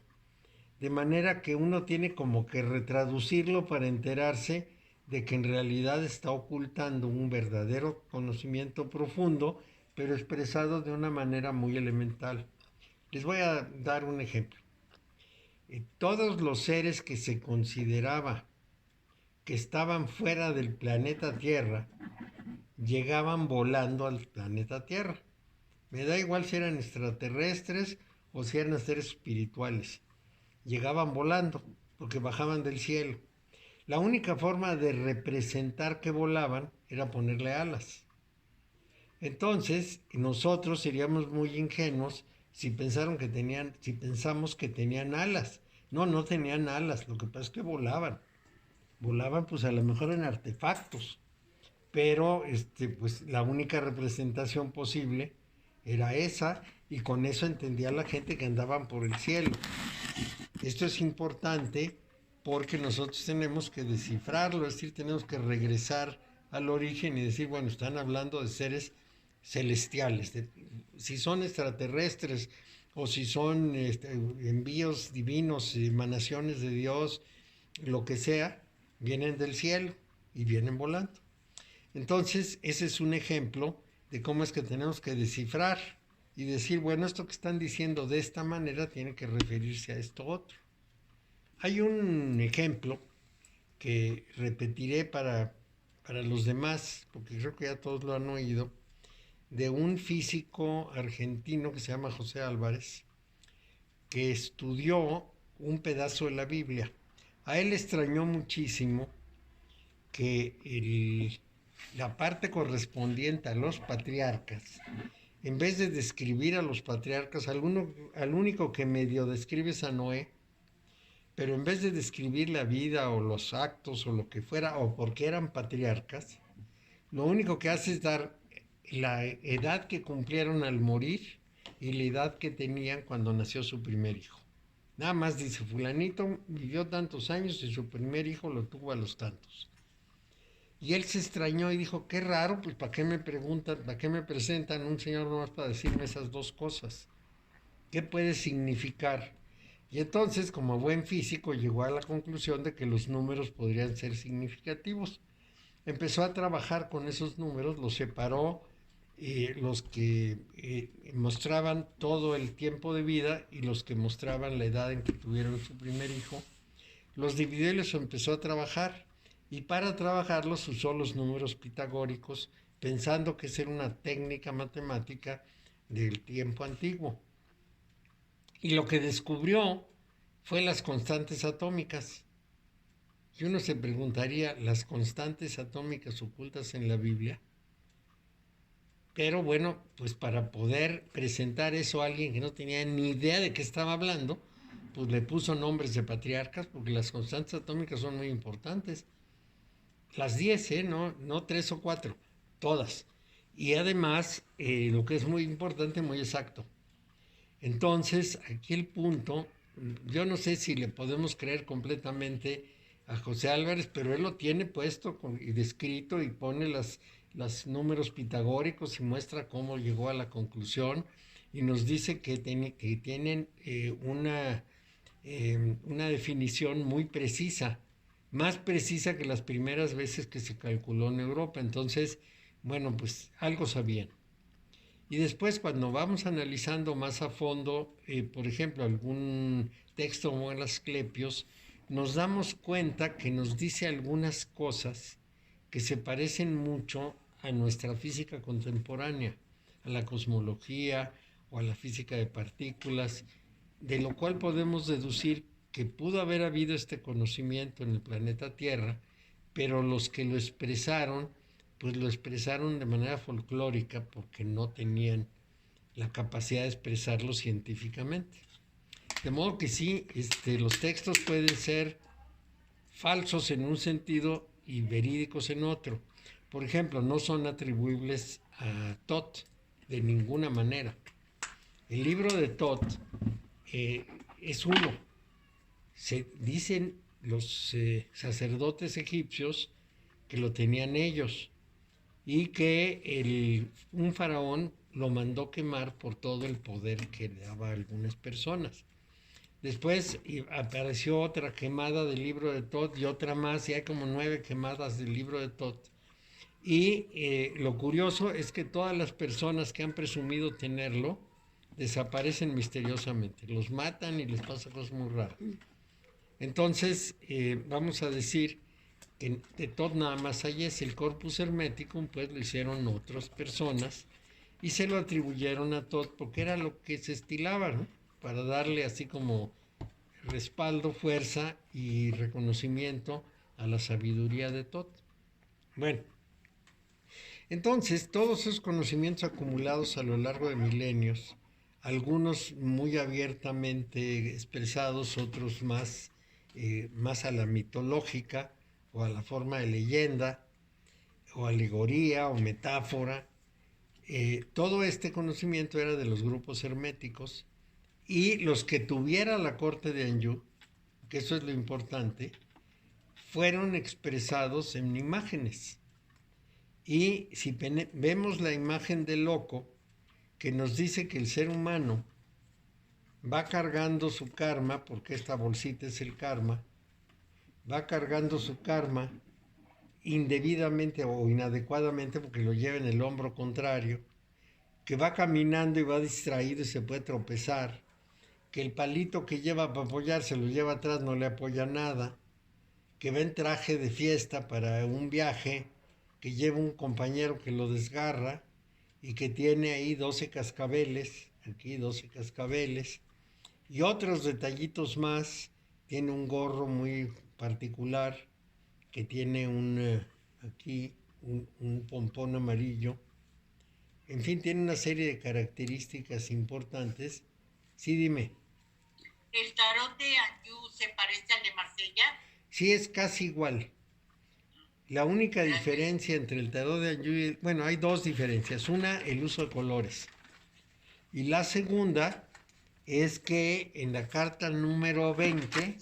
De manera que uno tiene como que retraducirlo para enterarse de que en realidad está ocultando un verdadero conocimiento profundo, pero expresado de una manera muy elemental. Les voy a dar un ejemplo. Todos los seres que se consideraba que estaban fuera del planeta Tierra llegaban volando al planeta Tierra. Me da igual si eran extraterrestres o si eran seres espirituales. Llegaban volando porque bajaban del cielo. La única forma de representar que volaban era ponerle alas. Entonces, nosotros seríamos muy ingenuos si pensamos que tenían alas. No tenían alas, lo que pasa es que volaban. Volaban pues a lo mejor en artefactos, pero pues la única representación posible era esa, y con eso entendía la gente que andaban por el cielo. Esto es importante porque nosotros tenemos que descifrarlo, es decir, tenemos que regresar al origen y decir, bueno, están hablando de seres celestiales, si son extraterrestres o si son envíos divinos, emanaciones de Dios, lo que sea, vienen del cielo y vienen volando. Entonces, ese es un ejemplo de cómo es que tenemos que descifrar y decir, bueno, esto que están diciendo de esta manera tiene que referirse a esto otro. Hay un ejemplo que repetiré para los demás, porque creo que ya todos lo han oído, de un físico argentino que se llama José Álvarez, que estudió un pedazo de la Biblia. A él extrañó muchísimo que la parte correspondiente a los patriarcas, en vez de describir a los patriarcas, al único que medio describe es a Noé, pero en vez de describir la vida o los actos o lo que fuera, o porque eran patriarcas, lo único que hace es dar la edad que cumplieron al morir y la edad que tenían cuando nació su primer hijo. Nada más dice, fulanito vivió tantos años y su primer hijo lo tuvo a los tantos. Y él se extrañó y dijo, qué raro, pues ¿para qué me preguntan, para qué me presentan un señor nomás para decirme esas dos cosas? ¿Qué puede significar? Y entonces, como buen físico, llegó a la conclusión de que los números podrían ser significativos. Empezó a trabajar con esos números, los separó, los que mostraban todo el tiempo de vida y los que mostraban la edad en que tuvieron su primer hijo, los dividió y los empezó a trabajar. Y para trabajarlos usó los números pitagóricos, pensando que esa era una técnica matemática del tiempo antiguo. Y lo que descubrió fue las constantes atómicas. Y uno se preguntaría, ¿las constantes atómicas ocultas en la Biblia? Pero bueno, pues para poder presentar eso a alguien que no tenía ni idea de qué estaba hablando, pues le puso nombres de patriarcas, porque las constantes atómicas son muy importantes. Las 10, no 3 o 4, todas. Y además, lo que es muy importante, muy exacto. Entonces, aquí el punto, yo no sé si le podemos creer completamente a José Álvarez, pero él lo tiene puesto y descrito y pone los números pitagóricos y muestra cómo llegó a la conclusión y nos dice que tienen una definición muy precisa, más precisa que las primeras veces que se calculó en Europa. Entonces, bueno, pues algo sabían. Y después, cuando vamos analizando más a fondo, por ejemplo, algún texto como el Asclepios, nos damos cuenta que nos dice algunas cosas que se parecen mucho a nuestra física contemporánea, a la cosmología o a la física de partículas, de lo cual podemos deducir que pudo haber habido este conocimiento en el planeta Tierra, pero los que lo expresaron, pues lo expresaron de manera folclórica porque no tenían la capacidad de expresarlo científicamente. De modo que sí, los textos pueden ser falsos en un sentido y verídicos en otro. Por ejemplo, no son atribuibles a Tot de ninguna manera. El libro de Tot es uno. Se dicen los sacerdotes egipcios que lo tenían ellos y que un faraón lo mandó quemar por todo el poder que le daba a algunas personas. Después apareció otra quemada del libro de Tot y otra más, y hay como 9 quemadas del libro de Tot. Y lo curioso es que todas las personas que han presumido tenerlo desaparecen misteriosamente, los matan y les pasa cosas muy raras. Entonces, vamos a decir que de Tot nada más hay ese. El Corpus Hermeticum, pues lo hicieron otras personas y se lo atribuyeron a Tot porque era lo que se estilaba, ¿no? Para darle así como respaldo, fuerza y reconocimiento a la sabiduría de Tot. Bueno, entonces todos esos conocimientos acumulados a lo largo de milenios, algunos muy abiertamente expresados, otros más a la mitológica o a la forma de leyenda o alegoría o metáfora, todo este conocimiento era de los grupos herméticos. Y los que tuviera la corte de Anjou, que eso es lo importante, fueron expresados en imágenes. Y si vemos la imagen del loco, que nos dice que el ser humano va cargando su karma, porque esta bolsita es el karma, va cargando su karma indebidamente o inadecuadamente porque lo lleva en el hombro contrario, que va caminando y va distraído y se puede tropezar, que el palito que lleva para apoyarse lo lleva atrás, no le apoya nada, que va en traje de fiesta para un viaje, que lleva un compañero que lo desgarra y que tiene ahí 12 cascabeles, aquí 12 cascabeles, y otros detallitos más. Tiene un gorro muy particular que tiene aquí un pompón amarillo. En fin, tiene una serie de características importantes. Sí, dime. ¿El tarot de Anjou se parece al de Marsella? Sí, es casi igual. La única diferencia entre el tarot de Anjou, bueno, hay dos diferencias. Una, el uso de colores. Y la segunda es que en la carta número 20,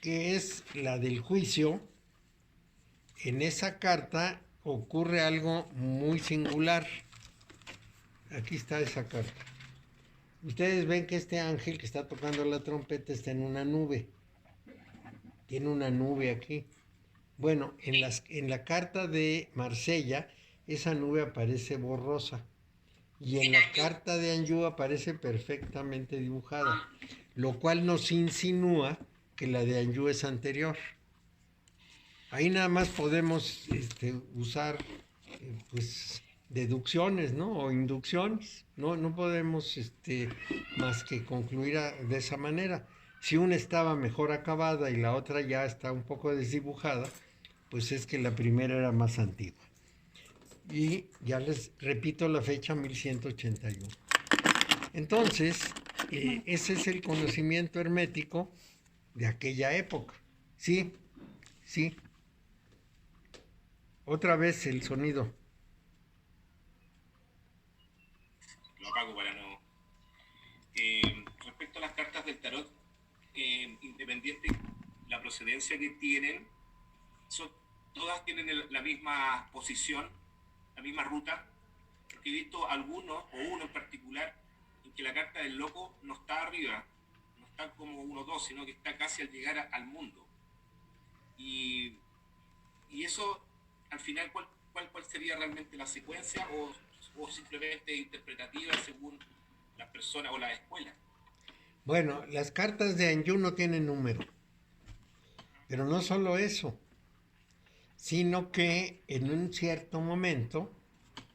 que es la del juicio, en esa carta ocurre algo muy singular. Aquí está esa carta. Ustedes ven que este ángel que está tocando la trompeta está en una nube. Tiene una nube aquí. Bueno, en la carta de Marsella, esa nube aparece borrosa. Y en la carta de Anjou aparece perfectamente dibujada. Lo cual nos insinúa que la de Anjou es anterior. Ahí nada más podemos usar pues deducciones, ¿no? O inducciones. No podemos más que concluir de esa manera. Si una estaba mejor acabada y la otra ya está un poco desdibujada, pues es que la primera era más antigua. Y ya les repito la fecha, 1181. Entonces, ese es el conocimiento hermético de aquella época. Sí, sí. Otra vez el sonido. Lo apago para no. Respecto a las cartas del tarot, independiente la procedencia que tienen, todas tienen la misma posición, la misma ruta, porque he visto algunos, o uno en particular, en que la carta del loco no está arriba, no está como 1-2, sino que está casi al llegar al mundo. Y eso, al final, ¿cuál sería realmente la secuencia o simplemente interpretativa según las personas o las escuelas? Bueno, las cartas de Anjou no tienen número. Pero no solo eso, sino que en un cierto momento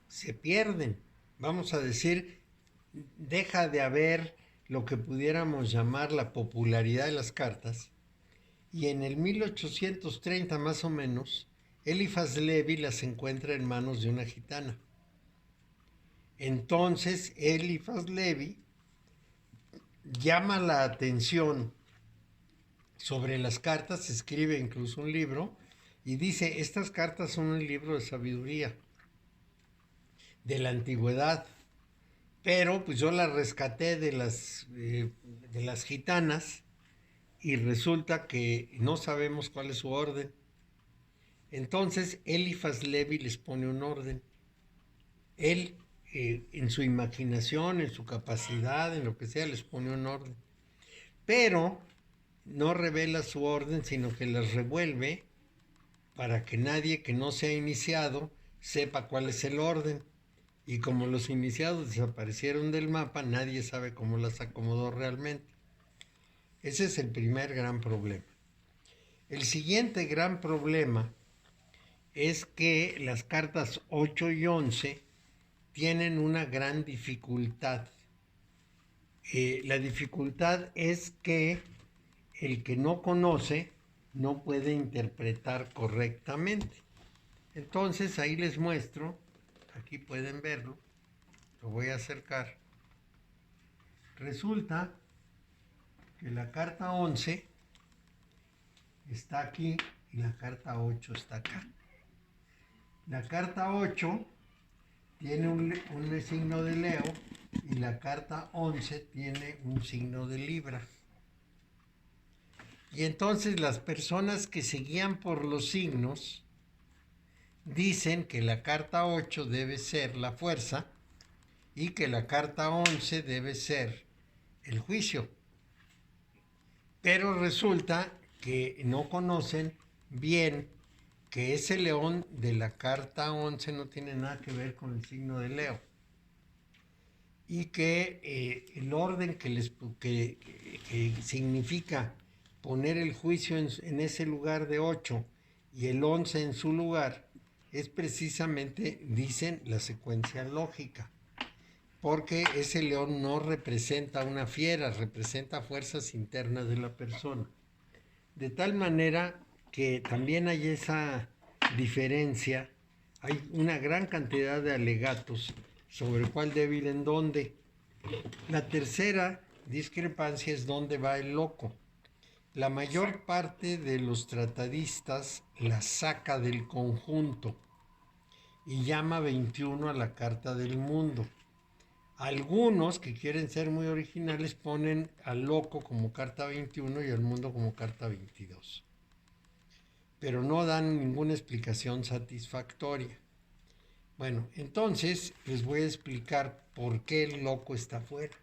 se pierden. Vamos a decir, deja de haber lo que pudiéramos llamar la popularidad de las cartas. Y en el 1830 más o menos, Eliphas Levi las encuentra en manos de una gitana. Entonces Eliphas Levi llama la atención sobre las cartas, escribe incluso un libro y dice, estas cartas son un libro de sabiduría de la antigüedad, pero pues yo las rescaté de las gitanas y resulta que no sabemos cuál es su orden. Entonces Eliphas Levi les pone un orden. Él, en su imaginación, en su capacidad, en lo que sea, les pone un orden. Pero no revela su orden, sino que las revuelve para que nadie que no sea iniciado sepa cuál es el orden. Y como los iniciados desaparecieron del mapa, nadie sabe cómo las acomodó realmente. Ese es el primer gran problema. El siguiente gran problema es que las cartas 8 y 11 tienen una gran dificultad. La dificultad es que el que no conoce no puede interpretar correctamente. Entonces ahí les muestro, aquí pueden verlo, lo voy a acercar. Resulta que la carta 11 está aquí y la carta 8 está acá. La carta 8 tiene un signo de Leo y la carta 11 tiene un signo de Libra. Y entonces las personas que se guían por los signos dicen que la carta 8 debe ser la fuerza y que la carta 11 debe ser el juicio. Pero resulta que no conocen bien que ese león de la carta 11 no tiene nada que ver con el signo de Leo. Y que el orden que significa poner el juicio en ese lugar de 8 y el 11 en su lugar es precisamente, dicen, la secuencia lógica. Porque ese león no representa una fiera, representa fuerzas internas de la persona. De tal manera que también hay esa diferencia, hay una gran cantidad de alegatos sobre cuál débil en dónde. La tercera discrepancia es dónde va el loco. La mayor parte de los tratadistas la saca del conjunto y llama 21 a la carta del mundo. Algunos que quieren ser muy originales ponen al loco como carta 21 y al mundo como carta 22. Pero no dan ninguna explicación satisfactoria. Bueno, entonces les voy a explicar por qué el loco está fuera.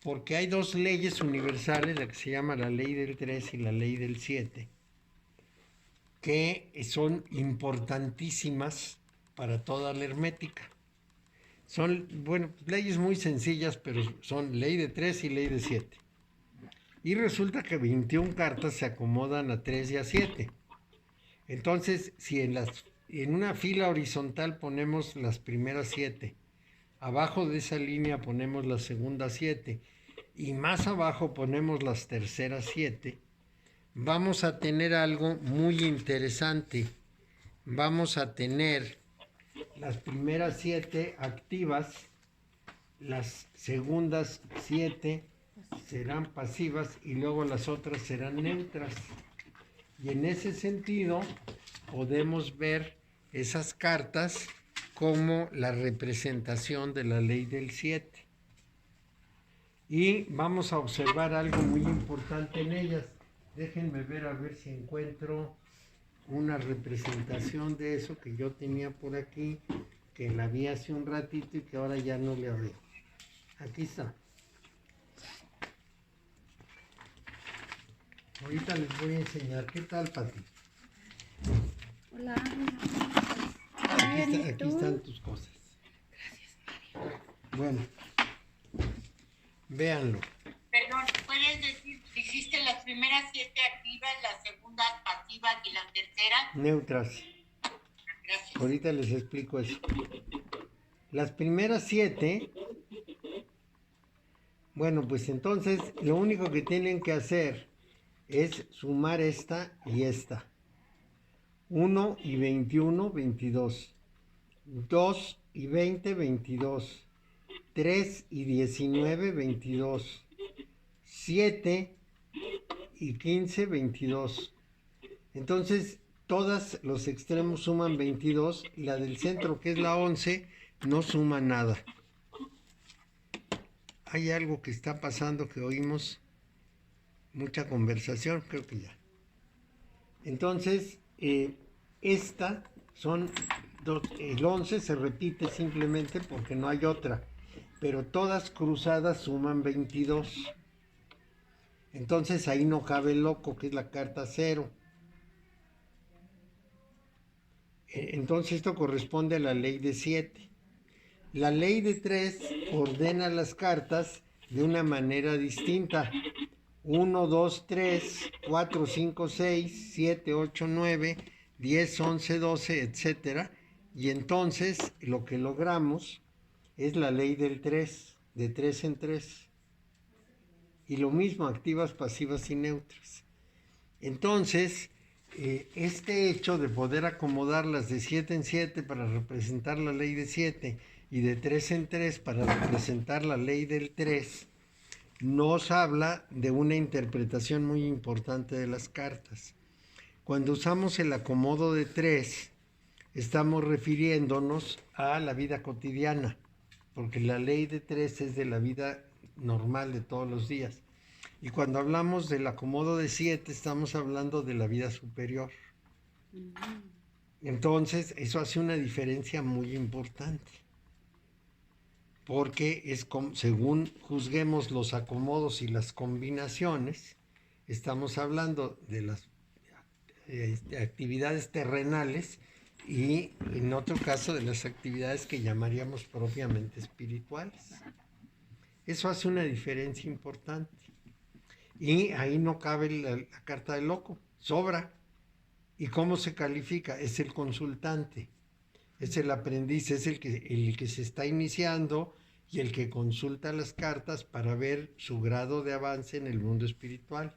Porque hay dos leyes universales, la que se llama la ley del 3 y la ley del 7, que son importantísimas para toda la hermética. Son, bueno, leyes muy sencillas, pero son ley de 3 y ley de 7. Y resulta que 21 cartas se acomodan a 3 y a 7. Entonces, si en una fila horizontal ponemos las primeras 7, abajo de esa línea ponemos las segundas 7 y más abajo ponemos las terceras 7, vamos a tener algo muy interesante. Vamos a tener las primeras 7 activas, las segundas 7 serán pasivas y luego las otras serán neutras. Y en ese sentido podemos ver esas cartas como la representación de la ley del 7. Y vamos a observar algo muy importante en ellas. Déjenme ver a ver si encuentro una representación de eso que yo tenía por aquí, que la vi hace un ratito y que ahora ya no la veo. Aquí está. Ahorita les voy a enseñar. ¿Qué tal, Pati? Hola. Aquí están tus cosas. Gracias, Mario. Bueno, véanlo. Perdón, ¿puedes decir, hiciste las primeras 7 activas, las segundas pasivas y la tercera? Neutras. Gracias. Ahorita les explico eso. Las primeras 7, bueno, pues entonces lo único que tienen que hacer es sumar esta y esta. 1 y 21, 22. 2 y 20, 22. 3 y 19, 22. 7 y 15, 22. Entonces, todos los extremos suman 22 y la del centro, que es la 11, no suma nada. Hay algo que está pasando que oímos mucha conversación, creo que ya. Entonces, esta son el 11 se repite simplemente porque no hay otra, pero todas cruzadas suman 22. Entonces ahí no cabe el loco, que es la carta 0. Entonces esto corresponde a la ley de 7. La ley de 3 ordena las cartas de una manera distinta. 1, 2, 3, 4, 5, 6, 7, 8, 9, 10, 11, 12, etc. Y entonces lo que logramos es la ley del 3, de 3 en 3. Y lo mismo, activas, pasivas y neutras. Entonces, este hecho de poder acomodarlas de 7 en 7 para representar la ley de 7 y de 3 en 3 para representar la ley del 3, nos habla de una interpretación muy importante de las cartas. Cuando usamos el acomodo de 3, estamos refiriéndonos a la vida cotidiana, porque la ley de 3 es de la vida normal de todos los días. Y cuando hablamos del acomodo de 7, estamos hablando de la vida superior. Entonces, eso hace una diferencia muy importante, porque es como, según juzguemos los acomodos y las combinaciones, estamos hablando de las actividades terrenales y en otro caso de las actividades que llamaríamos propiamente espirituales. Eso hace una diferencia importante. Y ahí no cabe la carta del loco, sobra. ¿Y cómo se califica? Es el consultante, es el aprendiz, es el que se está iniciando y el que consulta las cartas para ver su grado de avance en el mundo espiritual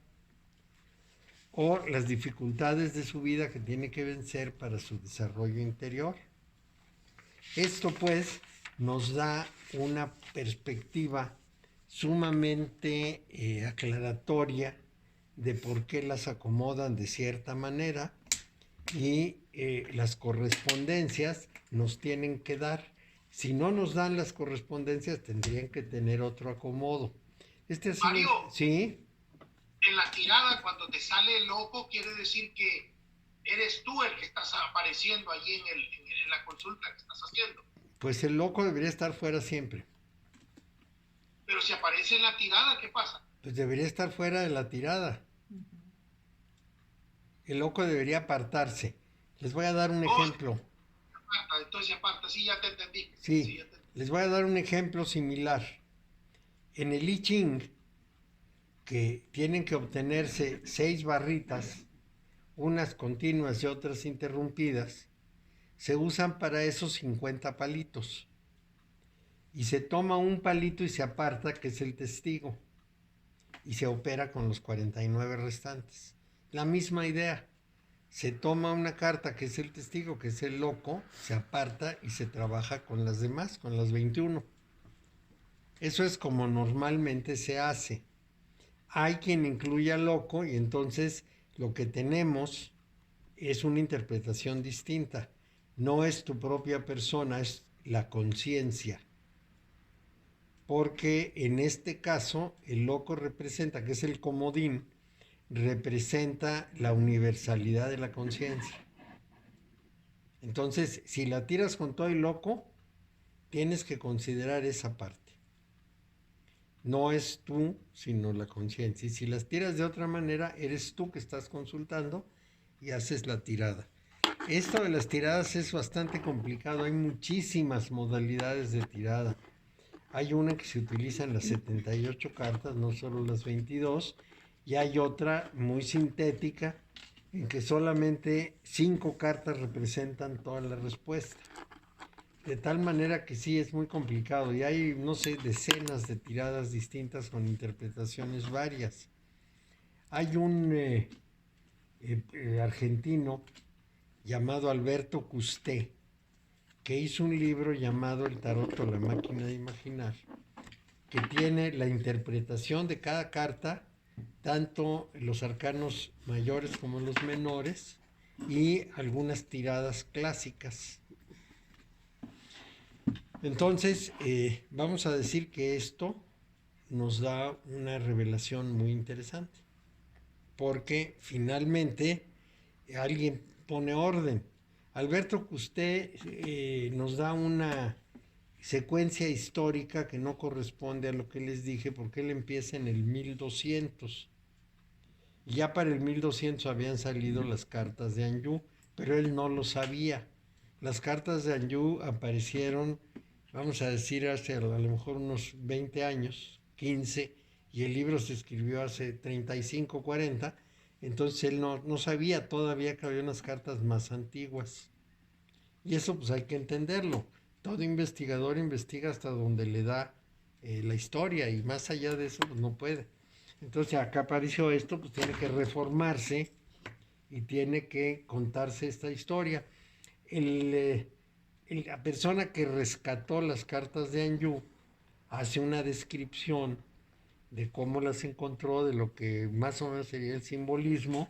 o las dificultades de su vida que tiene que vencer para su desarrollo interior. Esto pues nos da una perspectiva sumamente aclaratoria de por qué las acomodan de cierta manera y las correspondencias nos tienen que dar. Si no nos dan las correspondencias, tendrían que tener otro acomodo. Mario, ¿sí? En la tirada, cuando te sale loco, quiere decir que eres tú el que estás apareciendo allí en la consulta que estás haciendo. Pues el loco debería estar fuera siempre. Pero si aparece en la tirada, ¿qué pasa? Pues debería estar fuera de la tirada. El loco debería apartarse. Les voy a dar un ejemplo. Entonces aparta, sí, ya te entendí. Sí, ya te entendí. Les voy a dar un ejemplo similar. En el I Ching, que tienen que obtenerse 6 barritas, unas continuas y otras interrumpidas, se usan para esos 50 palitos. Y se toma un palito y se aparta, que es el testigo, y se opera con los 49 restantes. La misma idea. Se toma una carta que es el testigo, que es el loco, se aparta y se trabaja con las demás, con las 21. Eso es como normalmente se hace. Hay quien incluye al loco y entonces lo que tenemos es una interpretación distinta. No es tu propia persona, es la conciencia. Porque en este caso el loco representa, que es el comodín, representa la universalidad de la conciencia. Entonces, si la tiras con todo el loco, tienes que considerar esa parte. No es tú, sino la conciencia. Y si las tiras de otra manera, eres tú que estás consultando y haces la tirada. Esto de las tiradas es bastante complicado. Hay muchísimas modalidades de tirada. Hay una que se utiliza en las 78 cartas, no solo las 22, y hay otra muy sintética en que solamente 5 cartas representan toda la respuesta. De tal manera que sí es muy complicado y hay, no sé, decenas de tiradas distintas con interpretaciones varias. Hay un argentino llamado Alberto Custé, que hizo un libro llamado El Tarot o la máquina de imaginar, que tiene la interpretación de cada carta, tanto los arcanos mayores como los menores, y algunas tiradas clásicas. Entonces, vamos a decir que esto nos da una revelación muy interesante, porque finalmente alguien pone orden. Alberto Custé nos da una secuencia histórica que no corresponde a lo que les dije, porque él empieza en el 1200. Ya para el 1200 habían salido las cartas de Anjou, pero él no lo sabía. Las cartas de Anjou aparecieron, vamos a decir, hace a lo mejor unos 20 años, 15, y el libro se escribió hace 35, 40, entonces él no sabía todavía que había unas cartas más antiguas. Y eso pues hay que entenderlo. Todo investigador investiga hasta donde le da la historia y más allá de eso pues no puede. Entonces acá apareció esto, pues tiene que reformarse y tiene que contarse esta historia. La persona que rescató las cartas de Anjou hace una descripción de cómo las encontró, de lo que más o menos sería el simbolismo,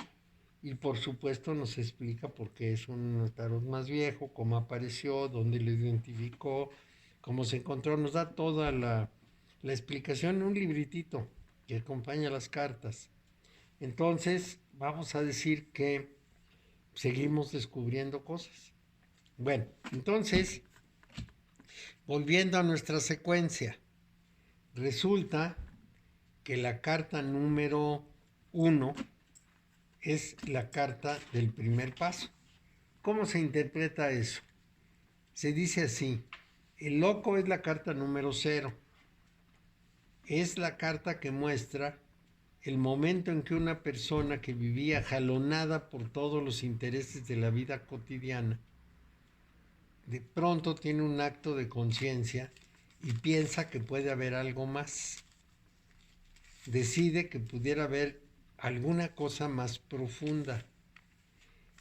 y por supuesto nos explica por qué es un tarot más viejo, cómo apareció, dónde lo identificó, cómo se encontró. Nos da toda la explicación en un libritito que acompaña las cartas. Entonces vamos a decir que seguimos descubriendo cosas. Bueno, entonces, volviendo a nuestra secuencia, resulta que la carta número 1 es la carta del primer paso. ¿Cómo se interpreta eso? Se dice así: el loco es la carta número 0. Es la carta que muestra el momento en que una persona que vivía jalonada por todos los intereses de la vida cotidiana, de pronto tiene un acto de conciencia y piensa que puede haber algo más. Decide que pudiera haber alguna cosa más profunda.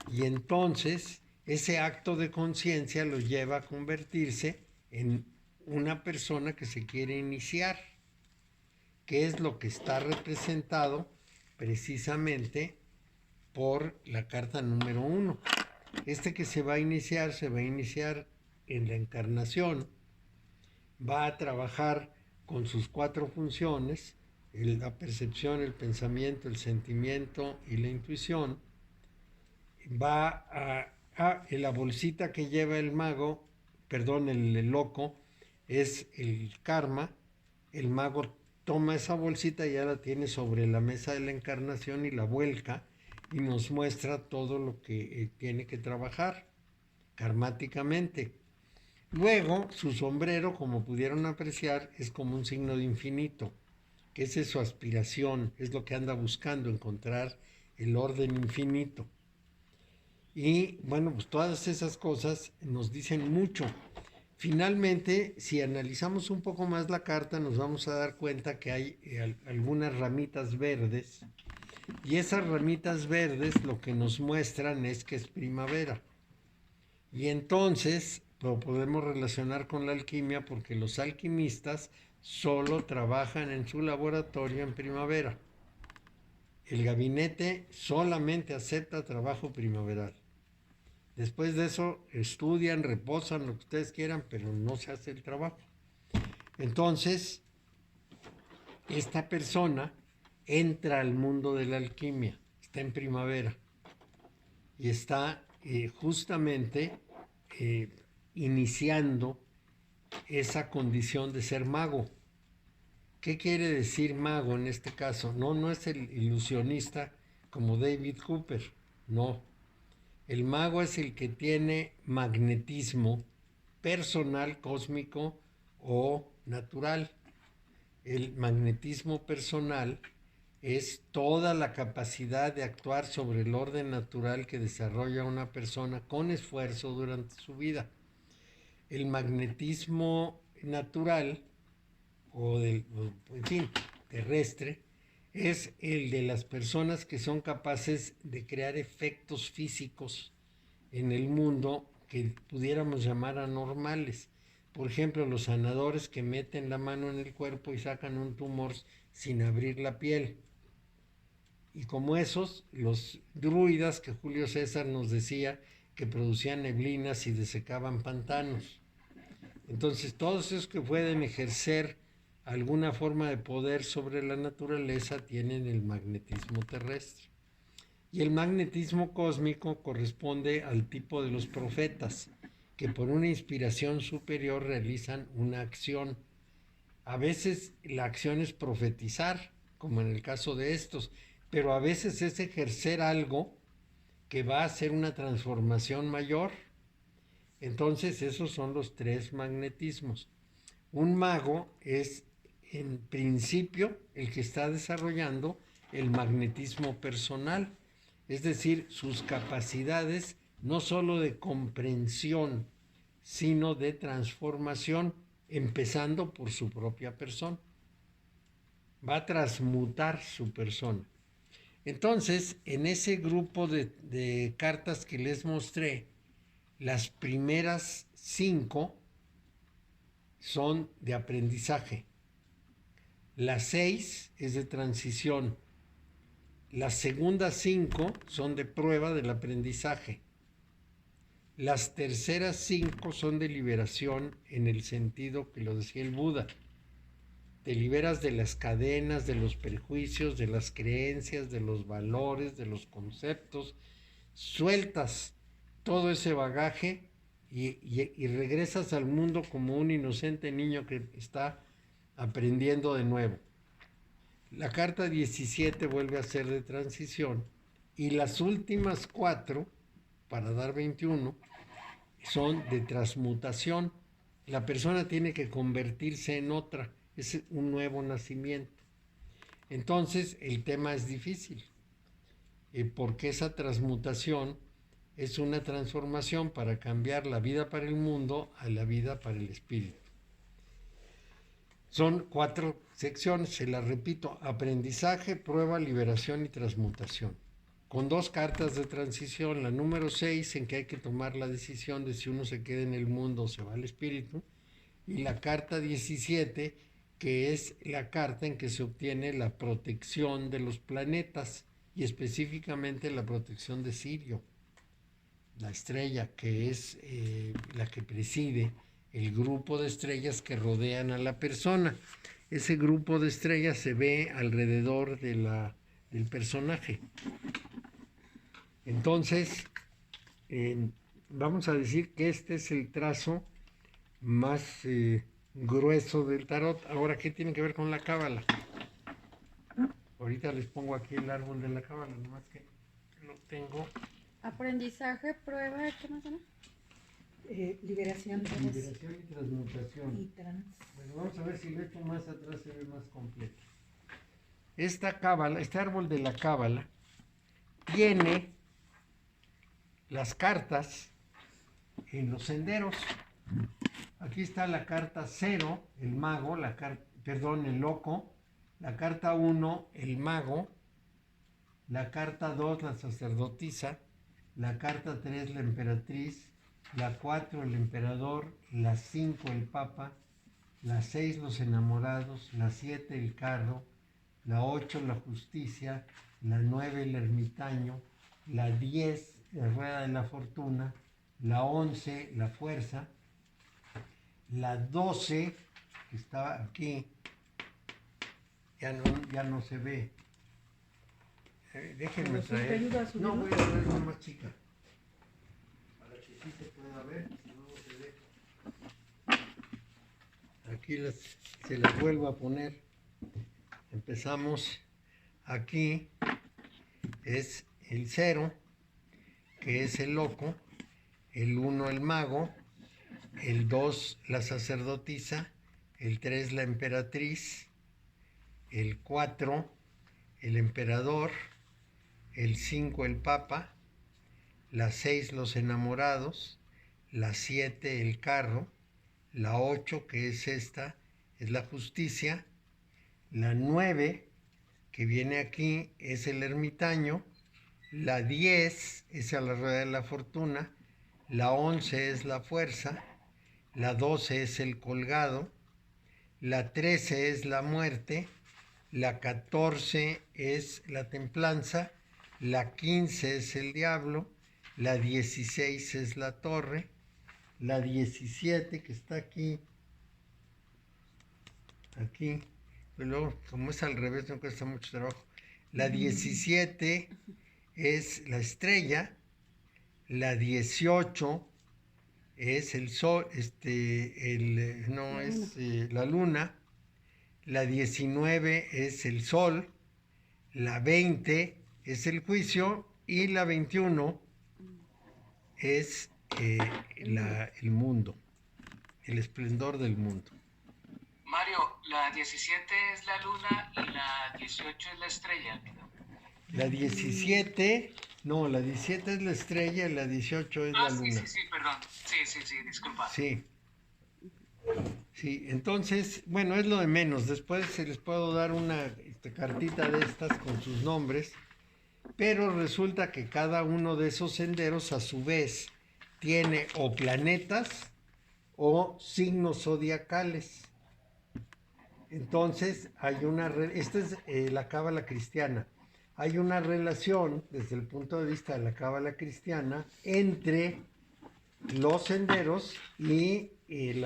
Y entonces ese acto de conciencia lo lleva a convertirse en una persona que se quiere iniciar, que es lo que está representado precisamente por la carta número 1. Este que se va a iniciar en la encarnación, va a trabajar con sus 4 funciones, la percepción, el pensamiento, el sentimiento y la intuición. Va la bolsita que lleva el mago, el loco, es el karma. El mago toma esa bolsita y ya la tiene sobre la mesa de la encarnación y la vuelca y nos muestra todo lo que tiene que trabajar karmáticamente. Luego, su sombrero, como pudieron apreciar, es como un signo de infinito, que esa es su aspiración, es lo que anda buscando, encontrar el orden infinito. Y bueno, pues todas esas cosas nos dicen mucho. Finalmente, si analizamos un poco más la carta, nos vamos a dar cuenta que hay algunas ramitas verdes, y esas ramitas verdes lo que nos muestran es que es primavera. Y entonces lo podemos relacionar con la alquimia, porque los alquimistas solo trabajan en su laboratorio en primavera. El gabinete solamente acepta trabajo primaveral. Después de eso estudian, reposan, lo que ustedes quieran, pero no se hace el trabajo. Entonces, esta persona entra al mundo de la alquimia, está en primavera y está justamente iniciando esa condición de ser mago. ¿Qué quiere decir mago en este caso? No es el ilusionista como David Cooper, no. El mago es el que tiene magnetismo personal, cósmico o natural. El magnetismo personal es toda la capacidad de actuar sobre el orden natural que desarrolla una persona con esfuerzo durante su vida. El magnetismo natural terrestre, es el de las personas que son capaces de crear efectos físicos en el mundo que pudiéramos llamar anormales. Por ejemplo, los sanadores que meten la mano en el cuerpo y sacan un tumor sin abrir la piel. Y como esos, los druidas que Julio César nos decía que producían neblinas y desecaban pantanos. Entonces, todos esos que pueden ejercer alguna forma de poder sobre la naturaleza tienen el magnetismo terrestre. Y el magnetismo cósmico corresponde al tipo de los profetas, que por una inspiración superior realizan una acción. A veces la acción es profetizar, como en el caso de estos, pero a veces es ejercer algo que va a hacer una transformación mayor. Entonces, esos son los 3 magnetismos. Un mago es, en principio, el que está desarrollando el magnetismo personal, es decir, sus capacidades no solo de comprensión, sino de transformación, empezando por su propia persona. Va a transmutar su persona. Entonces, en ese grupo de cartas que les mostré, las primeras 5 son de aprendizaje. Las 6 es de transición. Las segundas 5 son de prueba del aprendizaje. Las terceras 5 son de liberación en el sentido que lo decía el Buda. Te liberas de las cadenas, de los prejuicios, de las creencias, de los valores, de los conceptos sueltas todo ese bagaje y regresas al mundo como un inocente niño que está aprendiendo de nuevo. La carta 17 vuelve a ser de transición y las últimas 4, para dar 21, son de transmutación. La persona tiene que convertirse en otra, es un nuevo nacimiento. Entonces el tema es difícil, porque esa transmutación es una transformación para cambiar la vida para el mundo a la vida para el espíritu. Son 4 secciones, se las repito: aprendizaje, prueba, liberación y transmutación. Con 2 cartas de transición, la número 6, en que hay que tomar la decisión de si uno se queda en el mundo o se va al espíritu, y la carta 17, que es la carta en que se obtiene la protección de los planetas, y específicamente la protección de Sirio, la estrella, que es la que preside el grupo de estrellas que rodean a la persona. Ese grupo de estrellas se ve alrededor del personaje. Entonces, vamos a decir que este es el trazo más grueso del tarot. Ahora, ¿qué tiene que ver con la cábala? Ahorita les pongo aquí el árbol de la cábala, nomás que lo tengo. Aprendizaje, prueba, ¿qué más se llama? Liberación. Liberación y transmutación. Y trans. Bueno, vamos a ver si lo echo más atrás, se ve más completo. Esta cábala, este árbol de la cábala, tiene las cartas en los senderos. Aquí está la carta 0, el mago, el loco, la carta 1, el mago, la carta 2, la sacerdotisa, la carta 3, la emperatriz, la 4, el emperador, la 5, el papa, la 6, los enamorados, la 7, el carro, la 8, la justicia, la 9, el ermitaño, la 10, la rueda de la fortuna, la 11, la fuerza, la 12, que estaba aquí, ya no se ve. Déjenme traer. No, voy a traer una más chica, para que sí se pueda ver, si no se ve. Aquí se las vuelvo a poner. Empezamos aquí, es el 0, que es el loco, el 1, el mago, el 2, la sacerdotisa, el 3, la emperatriz, el 4, el emperador, el 5, el papa, la 6, los enamorados, la 7, el carro, la 8, que es esta, es la justicia, la 9, que viene aquí, es el ermitaño, la 10 es a la rueda de la fortuna, la 11 es la fuerza, la 12 es el colgado, la 13 es la muerte, la 14 es la templanza, la 15 es el diablo, la 16 es la torre, la 17 que está aquí, pero luego como es al revés no cuesta mucho trabajo, la 17 es la estrella, la 18 es el sol, la luna, la 19 es el sol, la 20 es el juicio y la 21 es el mundo, el esplendor del mundo. Mario, la 17 es la luna y la 18 es la estrella. La 17 es la estrella y la 18 es la luna. Sí, perdón. Sí, disculpa. Sí, entonces, bueno, es lo de menos. Después se les puedo dar una cartita de estas con sus nombres, pero resulta que cada uno de esos senderos a su vez tiene o planetas o signos zodiacales. Entonces, esta es la cábala cristiana. Hay una relación, desde el punto de vista de la cábala cristiana, entre los senderos y el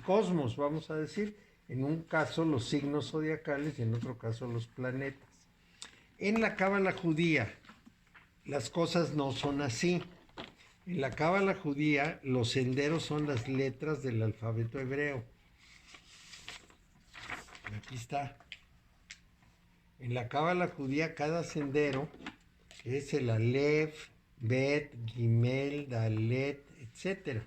cosmos, vamos a decir. En un caso los signos zodiacales y en otro caso los planetas. En la cábala judía, las cosas no son así. En la cábala judía, los senderos son las letras del alfabeto hebreo. Aquí está. En la cábala judía, cada sendero es el Aleph, Bet, Gimel, Dalet, etc.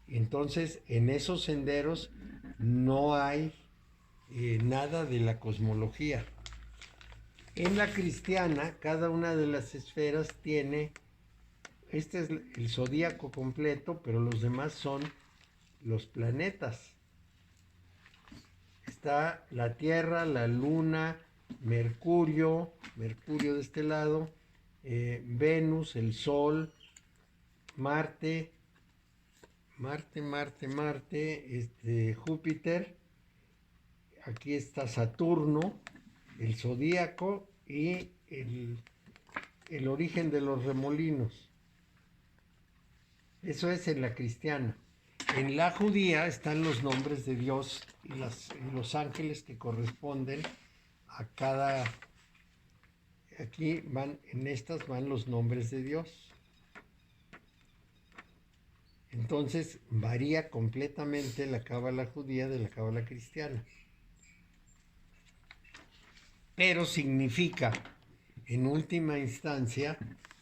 Entonces, en esos senderos no hay nada de la cosmología. En la cristiana, cada una de las esferas tiene, este es el zodíaco completo, pero los demás son los planetas. Está la Tierra, la Luna, Mercurio de este lado, Venus, el Sol, Marte, Júpiter. Aquí está Saturno, el zodíaco y el origen de los remolinos. Eso es en la cristiana. En la judía están los nombres de Dios y los ángeles que corresponden a cada... Aquí van, en estas van los nombres de Dios. Entonces varía completamente la cábala judía de la cábala cristiana. Pero significa, en última instancia,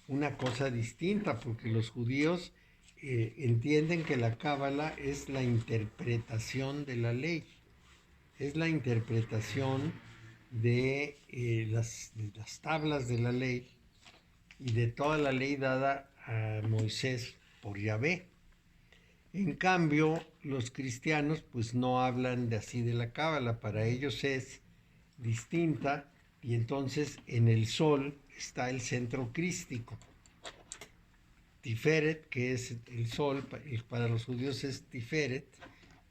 una cosa distinta, porque los judíos entienden que la cábala es la interpretación de la ley, es la interpretación de las tablas de la ley y de toda la ley dada a Moisés por Yahvé. En cambio, los cristianos pues no hablan de así de la cábala, para ellos es distinta, y entonces en el sol está el centro crístico. Tiferet, que es el sol, para los judíos es Tiferet,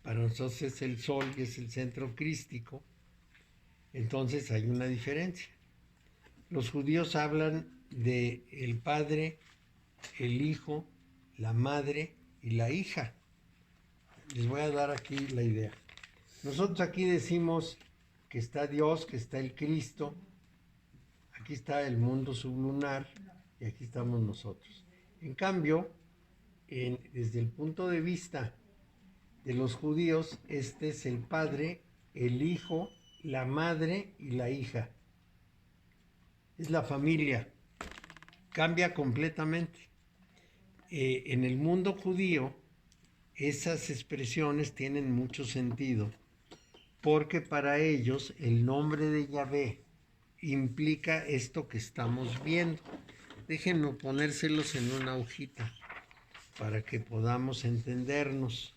para nosotros es el sol y es el centro crístico. Entonces hay una diferencia. Los judíos hablan de el padre, el hijo, la madre y la hija. Les voy a dar aquí la idea. Nosotros aquí decimos que está Dios, que está el Cristo, aquí está el mundo sublunar y aquí estamos nosotros. En cambio, desde el punto de vista de los judíos, este es el padre, el hijo, la madre y la hija. Es la familia. Cambia completamente. En el mundo judío, esas expresiones tienen mucho sentido, porque para ellos el nombre de Yahvé implica esto que estamos viendo. Déjenme ponérselos en una hojita para que podamos entendernos.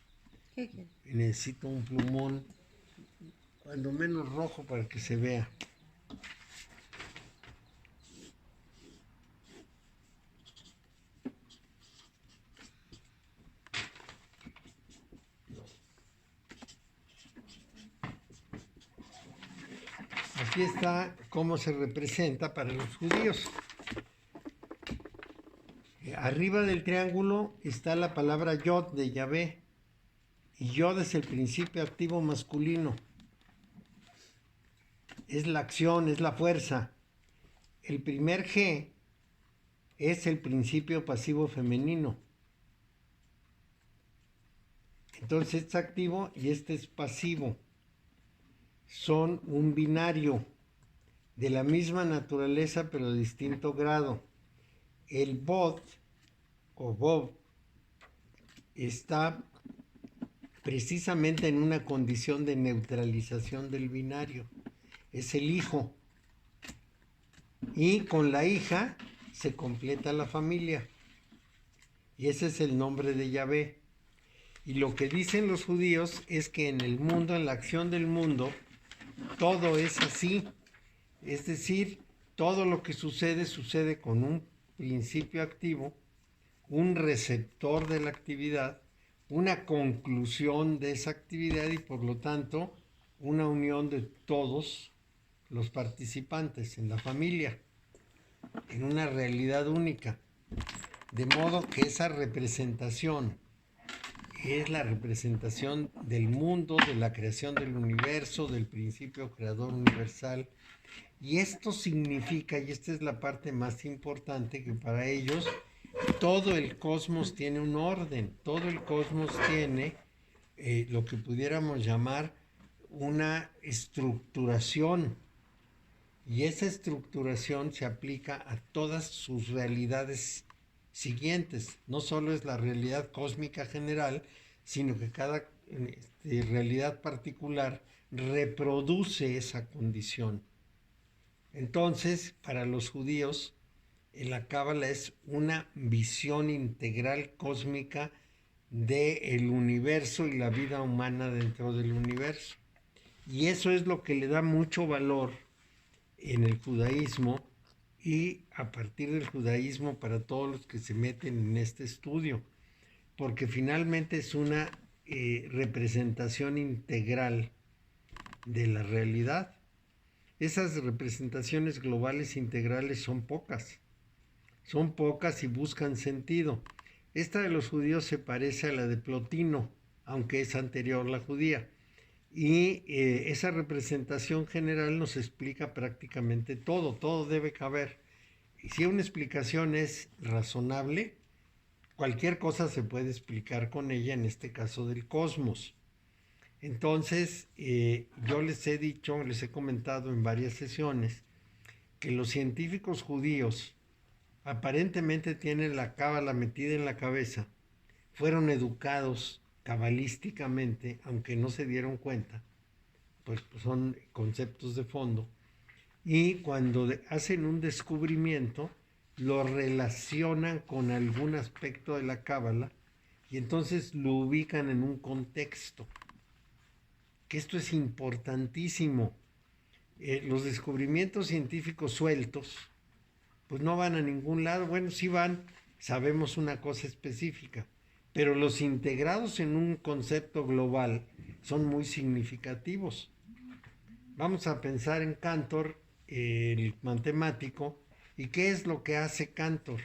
¿Qué quieres? Necesito un plumón, cuando menos rojo, para que se vea. Aquí está cómo se representa para los judíos. Arriba del triángulo está la palabra Yod de Yahvé. Y Yod es el principio activo masculino. Es la acción, es la fuerza. El primer G es el principio pasivo femenino. Entonces este es activo y este es pasivo. Son un binario de la misma naturaleza pero de distinto grado. El Bod o Bob está precisamente en una condición de neutralización del binario. Es el hijo. Y con la hija se completa la familia. Y ese es el nombre de Yahvé. Y lo que dicen los judíos es que en el mundo, en la acción del mundo, todo es así. Es decir, todo lo que sucede con un principio activo, un receptor de la actividad, una conclusión de esa actividad y por lo tanto una unión de todos los participantes en la familia, en una realidad única. De modo que esa representación es la representación del mundo, de la creación del universo, del principio creador universal. Y esto significa, y esta es la parte más importante, que para ellos todo el cosmos tiene un orden, todo el cosmos tiene lo que pudiéramos llamar una estructuración. Y esa estructuración se aplica a todas sus realidades siguientes. No solo es la realidad cósmica general, sino que cada realidad particular reproduce esa condición. Entonces, para los judíos, la Cábala es una visión integral cósmica del universo y la vida humana dentro del universo. Y eso es lo que le da mucho valor en el judaísmo y a partir del judaísmo para todos los que se meten en este estudio, porque finalmente es una representación integral de la realidad. Esas representaciones globales integrales son pocas y buscan sentido. Esta de los judíos se parece a la de Plotino, aunque es anterior a la judía. Y esa representación general nos explica prácticamente todo debe caber. Y si una explicación es razonable, cualquier cosa se puede explicar con ella, en este caso del cosmos. Entonces, yo les he comentado en varias sesiones, que los científicos judíos aparentemente tienen la cábala metida en la cabeza, fueron educados cabalísticamente, aunque no se dieron cuenta, pues son conceptos de fondo, y cuando hacen un descubrimiento, lo relacionan con algún aspecto de la cábala, y entonces lo ubican en un contexto, que esto es importantísimo. Los descubrimientos científicos sueltos, pues no van a ningún lado. Bueno, sí van, sabemos una cosa específica, pero los integrados en un concepto global son muy significativos. Vamos a pensar en Cantor, el matemático, y ¿qué es lo que hace Cantor?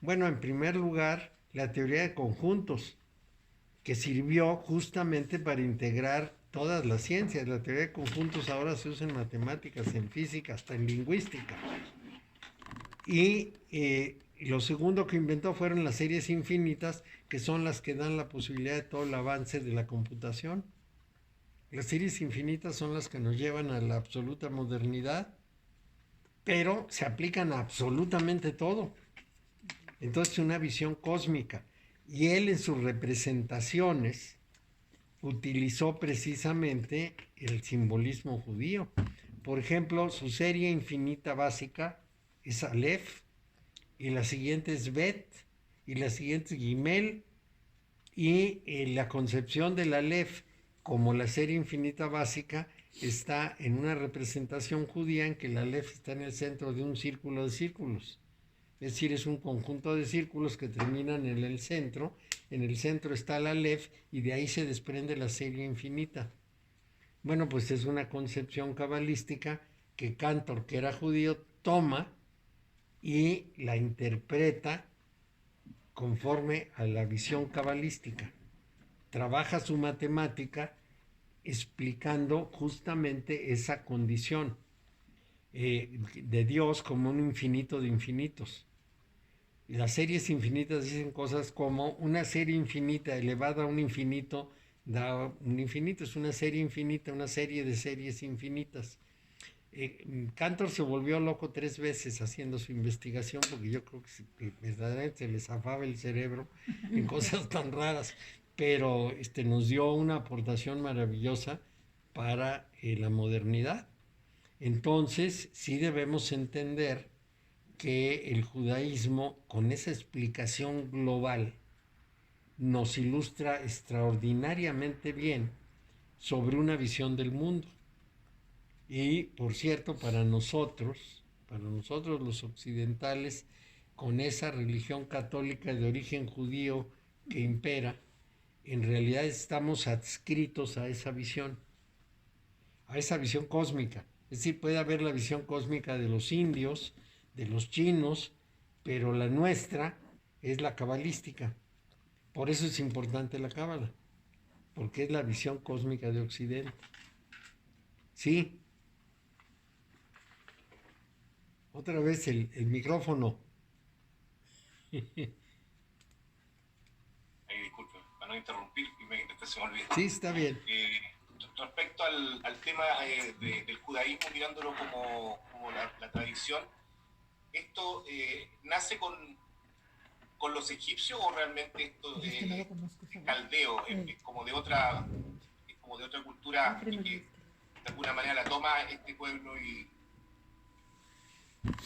Bueno, en primer lugar, la teoría de conjuntos, que sirvió justamente para integrar todas las ciencias. La teoría de conjuntos ahora se usa en matemáticas, en física, hasta en lingüística. Y lo segundo que inventó fueron las series infinitas, que son las que dan la posibilidad de todo el avance de la computación. Las series infinitas son las que nos llevan a la absoluta modernidad, pero se aplican a absolutamente todo. Entonces, una visión cósmica. Y él en sus representaciones utilizó precisamente el simbolismo judío. Por ejemplo, su serie infinita básica es Aleph, y la siguiente es Bet, y la siguiente es Gimel, y la concepción del Aleph como la serie infinita básica está en una representación judía en que el Aleph está en el centro de un círculo de círculos. Es decir, es un conjunto de círculos que terminan en el centro. En el centro está el Aleph y de ahí se desprende la serie infinita. Bueno, pues es una concepción cabalística que Cantor, que era judío, toma y la interpreta conforme a la visión cabalística. Trabaja su matemática explicando justamente esa condición de Dios como un infinito de infinitos. Y las series infinitas dicen cosas como una serie infinita elevada a un infinito da un infinito, es una serie infinita, una serie de series infinitas. Cantor se volvió loco 3 veces haciendo su investigación, porque yo creo que verdaderamente se le zafaba el cerebro en cosas tan raras, pero nos dio una aportación maravillosa para la modernidad. Entonces, sí debemos entender que el judaísmo, con esa explicación global, nos ilustra extraordinariamente bien sobre una visión del mundo. Y, por cierto, para nosotros los occidentales, con esa religión católica de origen judío que impera, en realidad estamos adscritos a esa visión cósmica. Es decir, puede haber la visión cósmica de los indios, de los chinos, pero la nuestra es la cabalística. Por eso es importante la Cábala, porque es la visión cósmica de Occidente. Sí. Otra vez el micrófono. Disculpe, para no interrumpir y después se me olvida. Sí, está bien. Respecto al tema del judaísmo, mirándolo como la tradición, ¿esto nace con los egipcios o realmente esto Pues es que no lo conozco, ¿sabes? caldeo, es como de otra cultura que de alguna manera la toma este pueblo y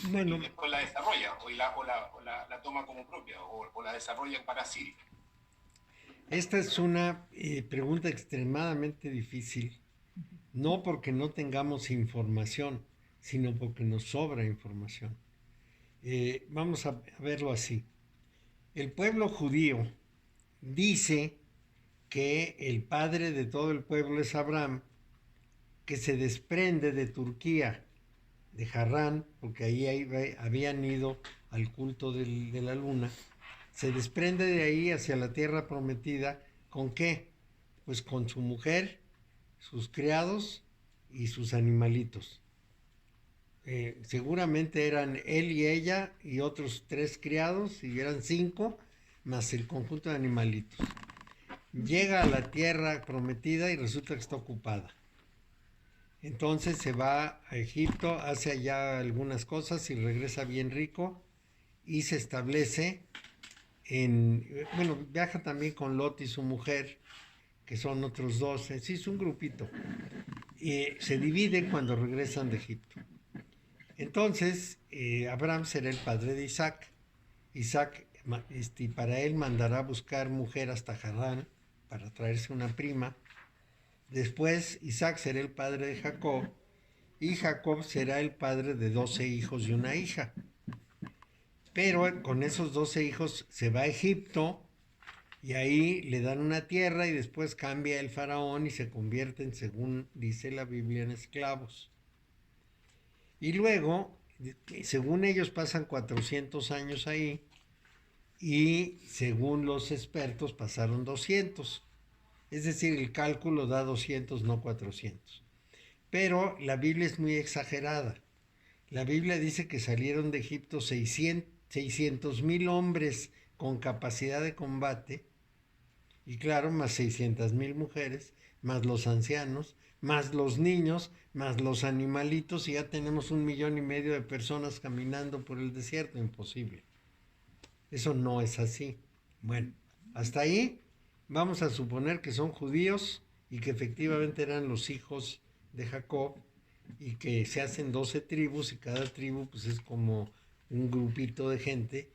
Bueno, después la desarrolla o la toma como propia o la desarrolla para sí? esta es una pregunta extremadamente difícil, no porque no tengamos información, sino porque nos sobra información. Vamos a verlo así. El pueblo judío dice que el padre de todo el pueblo es Abraham, que se desprende de Turquía, de Harrán, porque ahí habían ido al culto de la luna, se desprende de ahí hacia la tierra prometida. ¿Con qué? Pues con su mujer, sus criados y sus animalitos. Seguramente eran él y ella y otros 3 criados, y eran 5, más el conjunto de animalitos. Llega a la tierra prometida y resulta que está ocupada. Entonces se va a Egipto, hace allá algunas cosas y regresa bien rico y se establece viaja también con Lot y su mujer, que son otros 12, sí, es un grupito. Y se dividen cuando regresan de Egipto. Entonces, Abraham será el padre de Isaac. Isaac, para él mandará a buscar mujer hasta Harán para traerse una prima. Después, Isaac será el padre de Jacob, y Jacob será el padre de 12 hijos y una hija. Pero con esos 12 hijos se va a Egipto, y ahí le dan una tierra, y después cambia el faraón y se convierten, según dice la Biblia, en esclavos. Y luego, según ellos, pasan 400 años ahí, y según los expertos pasaron 200. Es decir, el cálculo da 200, no 400. Pero la Biblia es muy exagerada. La Biblia dice que salieron de Egipto 600,000 hombres con capacidad de combate, y claro, más 600,000 mujeres, más los ancianos, más los niños, más los animalitos, y ya tenemos 1,5 millones de personas caminando por el desierto. Imposible. Eso no es así. Bueno, hasta ahí vamos a suponer que son judíos y que efectivamente eran los hijos de Jacob, y que se hacen 12 tribus, y cada tribu pues es como un grupito de gente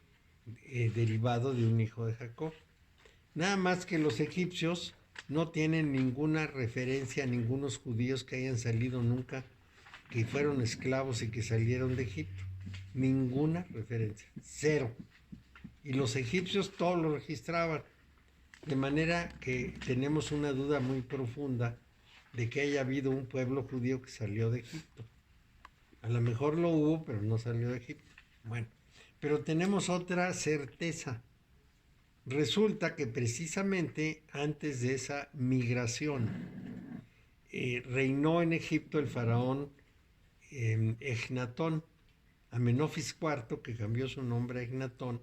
derivado de un hijo de Jacob. Nada más que los egipcios no tienen ninguna referencia a ningunos judíos que hayan salido nunca, que fueron esclavos y que salieron de Egipto. Ninguna referencia, 0. Y los egipcios todo lo registraban. De manera que tenemos una duda muy profunda de que haya habido un pueblo judío que salió de Egipto. A lo mejor lo hubo, pero no salió de Egipto. Bueno, pero tenemos otra certeza. Resulta que precisamente antes de esa migración reinó en Egipto el faraón Ejnatón, Amenofis IV, que cambió su nombre a Ejnatón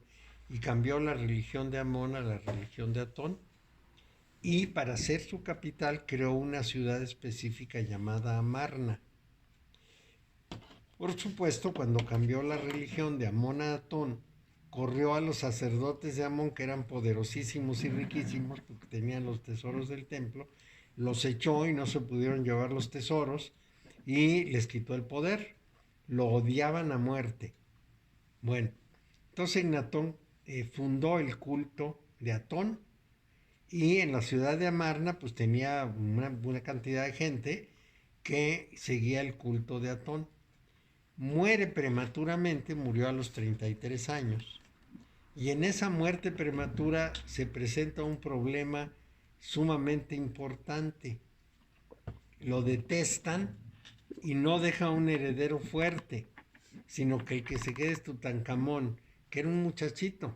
y cambió la religión de Amón a la religión de Atón, y para ser su capital creó una ciudad específica llamada Amarna. Por supuesto, cuando cambió la religión de Amón a Atón, corrió a los sacerdotes de Amón, que eran poderosísimos y riquísimos porque tenían los tesoros del templo, los echó y no se pudieron llevar los tesoros, y les quitó el poder. Lo odiaban a muerte. Bueno, entonces Ejnatón fundó el culto de Atón, y en la ciudad de Amarna pues tenía una cantidad de gente que seguía el culto de Atón. Muere prematuramente, murió a los 33 años, y en esa muerte prematura se presenta un problema sumamente importante. Lo detestan y no deja un heredero fuerte, sino que el que se queda es Tutankamón, que era un muchachito,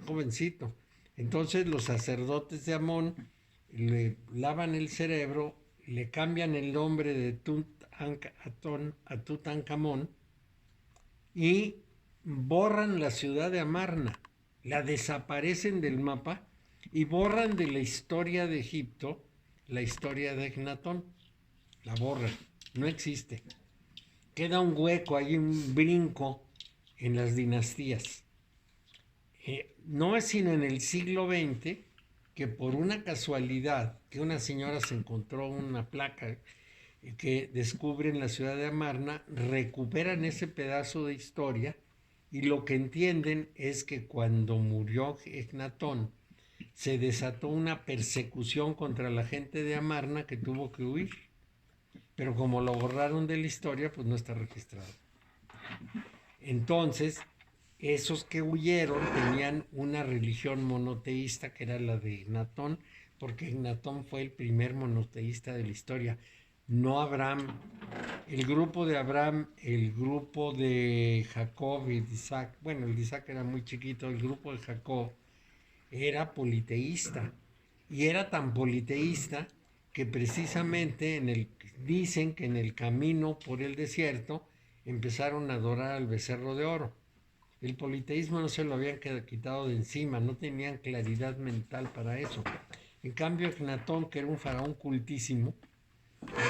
jovencito. Entonces los sacerdotes de Amón le lavan el cerebro, le cambian el nombre de a Tutankamón y borran la ciudad de Amarna, la desaparecen del mapa y borran de la historia de Egipto la historia de Ejnatón. La borran, no existe. Queda un hueco, hay un brinco en las dinastías. No es sino en el siglo XX que por una casualidad que una señora se encontró una placa que descubre en la ciudad de Amarna, recuperan ese pedazo de historia y lo que entienden es que cuando murió Ejnatón se desató una persecución contra la gente de Amarna que tuvo que huir, pero como lo borraron de la historia, pues no está registrado. Entonces, esos que huyeron tenían una religión monoteísta que era la de Ejnatón, porque Ejnatón fue el primer monoteísta de la historia, no Abraham. El grupo de Abraham, el grupo de Jacob y de Isaac, bueno, el de Isaac era muy chiquito, el grupo de Jacob era politeísta, y era tan politeísta que precisamente dicen que en el camino por el desierto empezaron a adorar al becerro de oro. El politeísmo no se lo habían quitado de encima, no tenían claridad mental para eso. En cambio, Ejnatón, que era un faraón cultísimo,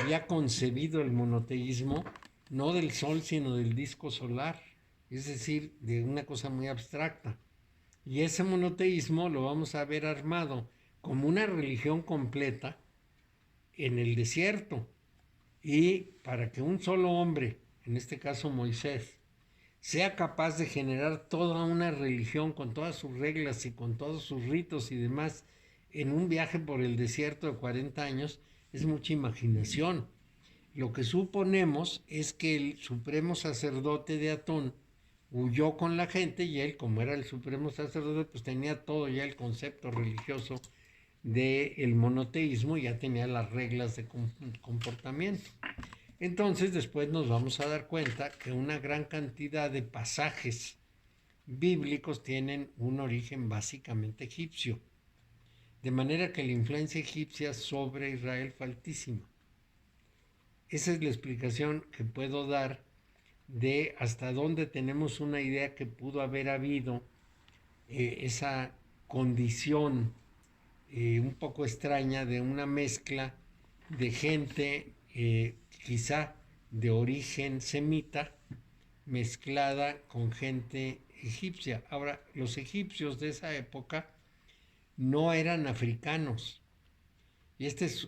había concebido el monoteísmo no del sol, sino del disco solar, es decir, de una cosa muy abstracta. Y ese monoteísmo lo vamos a ver armado como una religión completa en el desierto. Y para que un solo hombre, en este caso Moisés, sea capaz de generar toda una religión con todas sus reglas y con todos sus ritos y demás en un viaje por el desierto de 40 años, es mucha imaginación. Lo que suponemos es que el supremo sacerdote de Atón huyó con la gente y él, como era el supremo sacerdote, pues tenía todo ya el concepto religioso del monoteísmo, ya tenía las reglas de comportamiento. Entonces después nos vamos a dar cuenta que una gran cantidad de pasajes bíblicos tienen un origen básicamente egipcio, de manera que la influencia egipcia sobre Israel fue altísima. Esa es la explicación que puedo dar de hasta dónde tenemos una idea que pudo haber habido esa condición un poco extraña de una mezcla de gente quizá de origen semita mezclada con gente egipcia. Ahora, los egipcios de esa época no eran africanos. Y esta es,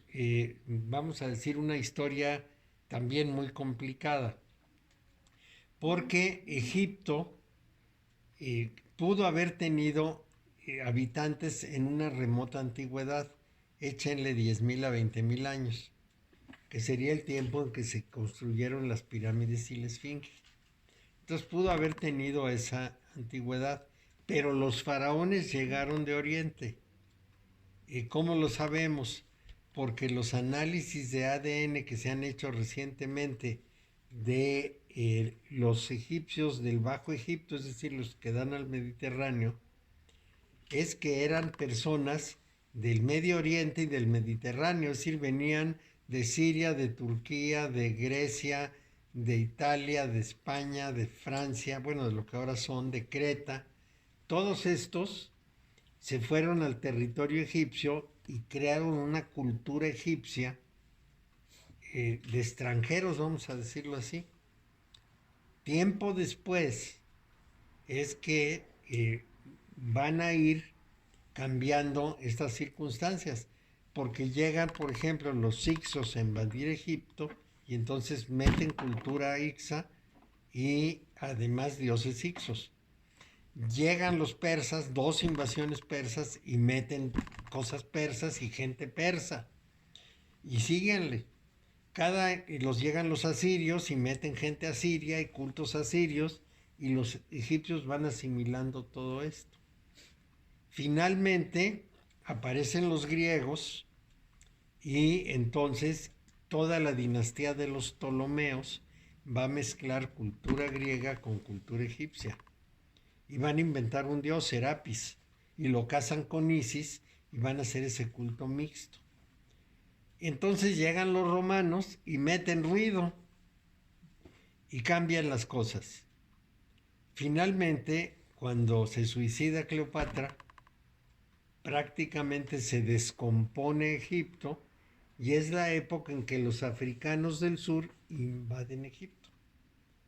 vamos a decir, una historia también muy complicada, porque Egipto pudo haber tenido habitantes en una remota antigüedad, échenle 10,000 a 20,000 años, que sería el tiempo en que se construyeron las pirámides y la esfinge. Entonces pudo haber tenido esa antigüedad, pero los faraones llegaron de Oriente. ¿Y cómo lo sabemos? Porque los análisis de ADN que se han hecho recientemente de los egipcios del Bajo Egipto, es decir, los que dan al Mediterráneo, es que eran personas del Medio Oriente y del Mediterráneo, es decir, venían de Siria, de Turquía, de Grecia, de Italia, de España, de Francia, bueno, de lo que ahora son, de Creta. Todos estos se fueron al territorio egipcio y crearon una cultura egipcia de extranjeros, vamos a decirlo así. Tiempo después es que van a ir cambiando estas circunstancias, porque llegan, por ejemplo, los hicsos a invadir Egipto y entonces meten cultura hixa y además dioses hicsos. Llegan los persas, 2 invasiones persas y meten cosas persas y gente persa. Y síguenle. Llegan los asirios y meten gente asiria y cultos asirios y los egipcios van asimilando todo esto. Finalmente aparecen los griegos y entonces toda la dinastía de los Ptolomeos va a mezclar cultura griega con cultura egipcia. Y van a inventar un dios, Serapis. y lo casan con Isis y van a hacer ese culto mixto. Entonces llegan los romanos y meten ruido y cambian las cosas. Finalmente, cuando se suicida Cleopatra, prácticamente se descompone Egipto y es la época en que los africanos del sur invaden Egipto.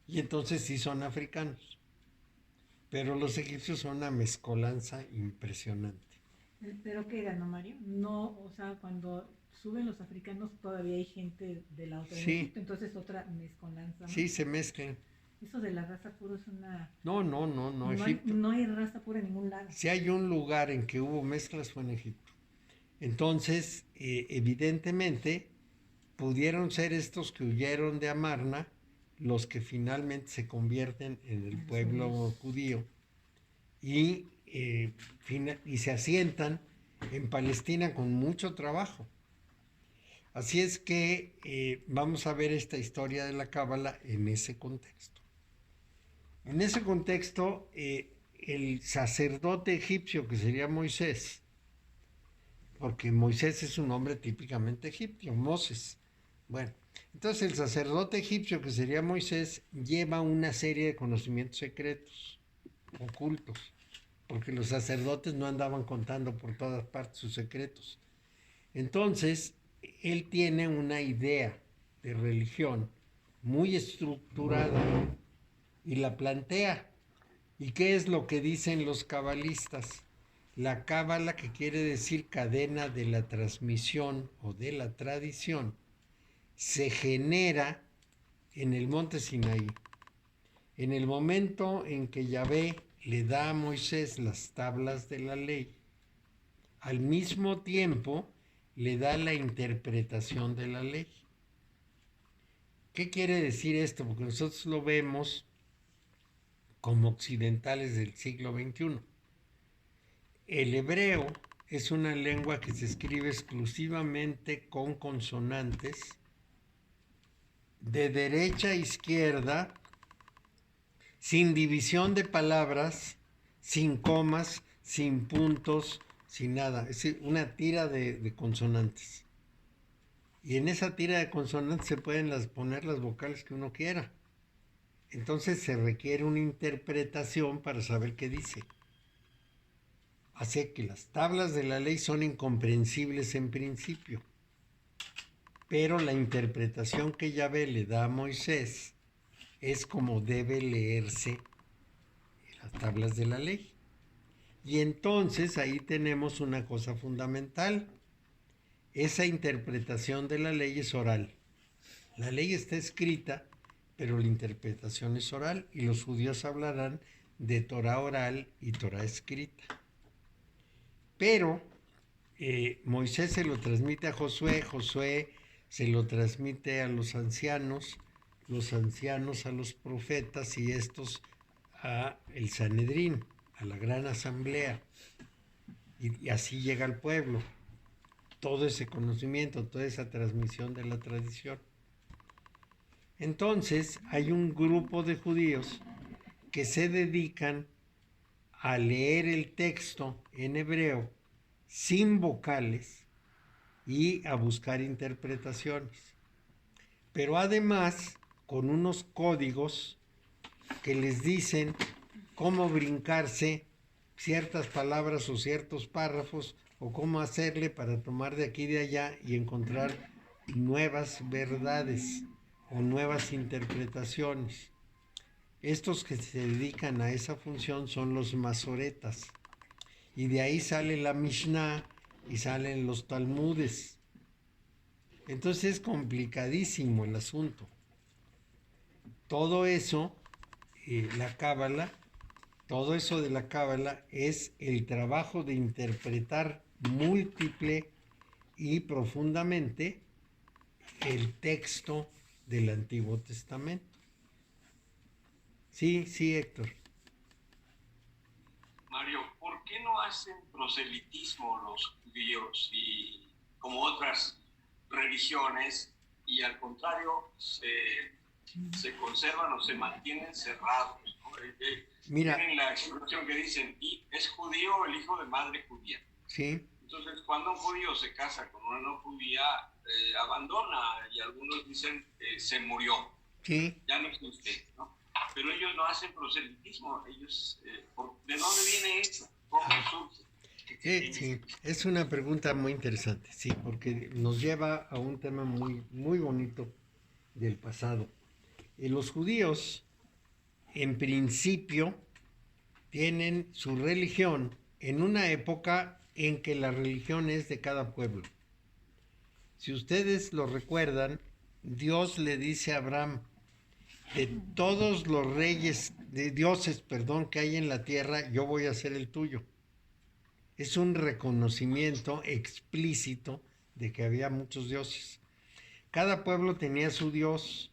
Y entonces sí son africanos. Pero los egipcios son una mezcolanza impresionante. ¿Pero qué era, no, Mario? No, o sea, cuando suben los africanos todavía hay gente de la otra Sí. Egipto, entonces otra mezcolanza, ¿no? Sí, se mezclan. Eso de la raza pura es una... No, hay, Egipto. no hay raza pura en ningún lado. Si hay un lugar en que hubo mezclas fue en Egipto. Entonces, evidentemente, pudieron ser estos que huyeron de Amarna los que finalmente se convierten en el pueblo judío y se asientan en Palestina con mucho trabajo. Así es que vamos a ver esta historia de la Cábala en ese contexto. En ese contexto, el sacerdote egipcio, que sería Moisés, porque Moisés es un nombre típicamente egipcio, Moses. Bueno, entonces el sacerdote egipcio, que sería Moisés, lleva una serie de conocimientos secretos, ocultos, porque los sacerdotes no andaban contando por todas partes sus secretos. Entonces, él tiene una idea de religión muy estructurada y la plantea. ¿Y qué es lo que dicen los cabalistas? La cábala, que quiere decir cadena de la transmisión o de la tradición, se genera en el monte Sinaí. En el momento en que Yahvé le da a Moisés las tablas de la ley, al mismo tiempo le da la interpretación de la ley. ¿Qué quiere decir esto? Porque nosotros lo vemos como occidentales del siglo XXI. El hebreo es una lengua que se escribe exclusivamente con consonantes de derecha a izquierda, sin división de palabras, sin comas, sin puntos, sin nada. Es decir, una tira de consonantes. Y en esa tira de consonantes se pueden poner las vocales que uno quiera. Entonces se requiere una interpretación para saber qué dice. Así que las tablas de la ley son incomprensibles en principio, pero la interpretación que Yahvé le da a Moisés es como debe leerse las tablas de la ley. Y entonces ahí tenemos una cosa fundamental. Esa interpretación de la ley es oral. La ley está escrita, pero la interpretación es oral, y los judíos hablarán de Torah oral y Torah escrita. Pero Moisés se lo transmite a Josué, Josué se lo transmite a los ancianos a los profetas y estos a el Sanedrín, a la gran asamblea. Y así llega al pueblo todo ese conocimiento, toda esa transmisión de la tradición. Entonces hay un grupo de judíos que se dedican a leer el texto en hebreo sin vocales y a buscar interpretaciones, pero además con unos códigos que les dicen cómo brincarse ciertas palabras o ciertos párrafos, o cómo hacerle para tomar de aquí y de allá y encontrar nuevas verdades o nuevas interpretaciones. Estos que se dedican a esa función son los masoretas, y de ahí sale la Mishnah y salen los Talmudes. Entonces es complicadísimo el asunto. Todo eso, la Cábala, todo eso de la Cábala es el trabajo de interpretar múltiple y profundamente el texto del Antiguo Testamento. Sí, Héctor. Mario, ¿por qué no hacen proselitismo los judíos y como otras religiones, y al contrario se conservan o se mantienen cerrados, ¿no? Mira. Tienen la expresión que dicen, y es judío el hijo de madre judía. Sí. Entonces, cuando un judío se casa con una no judía, abandona, y algunos dicen, se murió. Sí. Ya no existe, ¿no? Pero ellos no hacen proselitismo. Ellos, ¿de dónde viene esto? ¿Cómo surge? Sí, es una pregunta muy interesante, sí, porque nos lleva a un tema muy, muy bonito del pasado. Los judíos, en principio, tienen su religión en una época en que la religión es de cada pueblo. Si ustedes lo recuerdan, Dios le dice a Abraham, de todos los reyes, de dioses, perdón, que hay en la tierra, yo voy a ser el tuyo. Es un reconocimiento explícito de que había muchos dioses. Cada pueblo tenía su dios,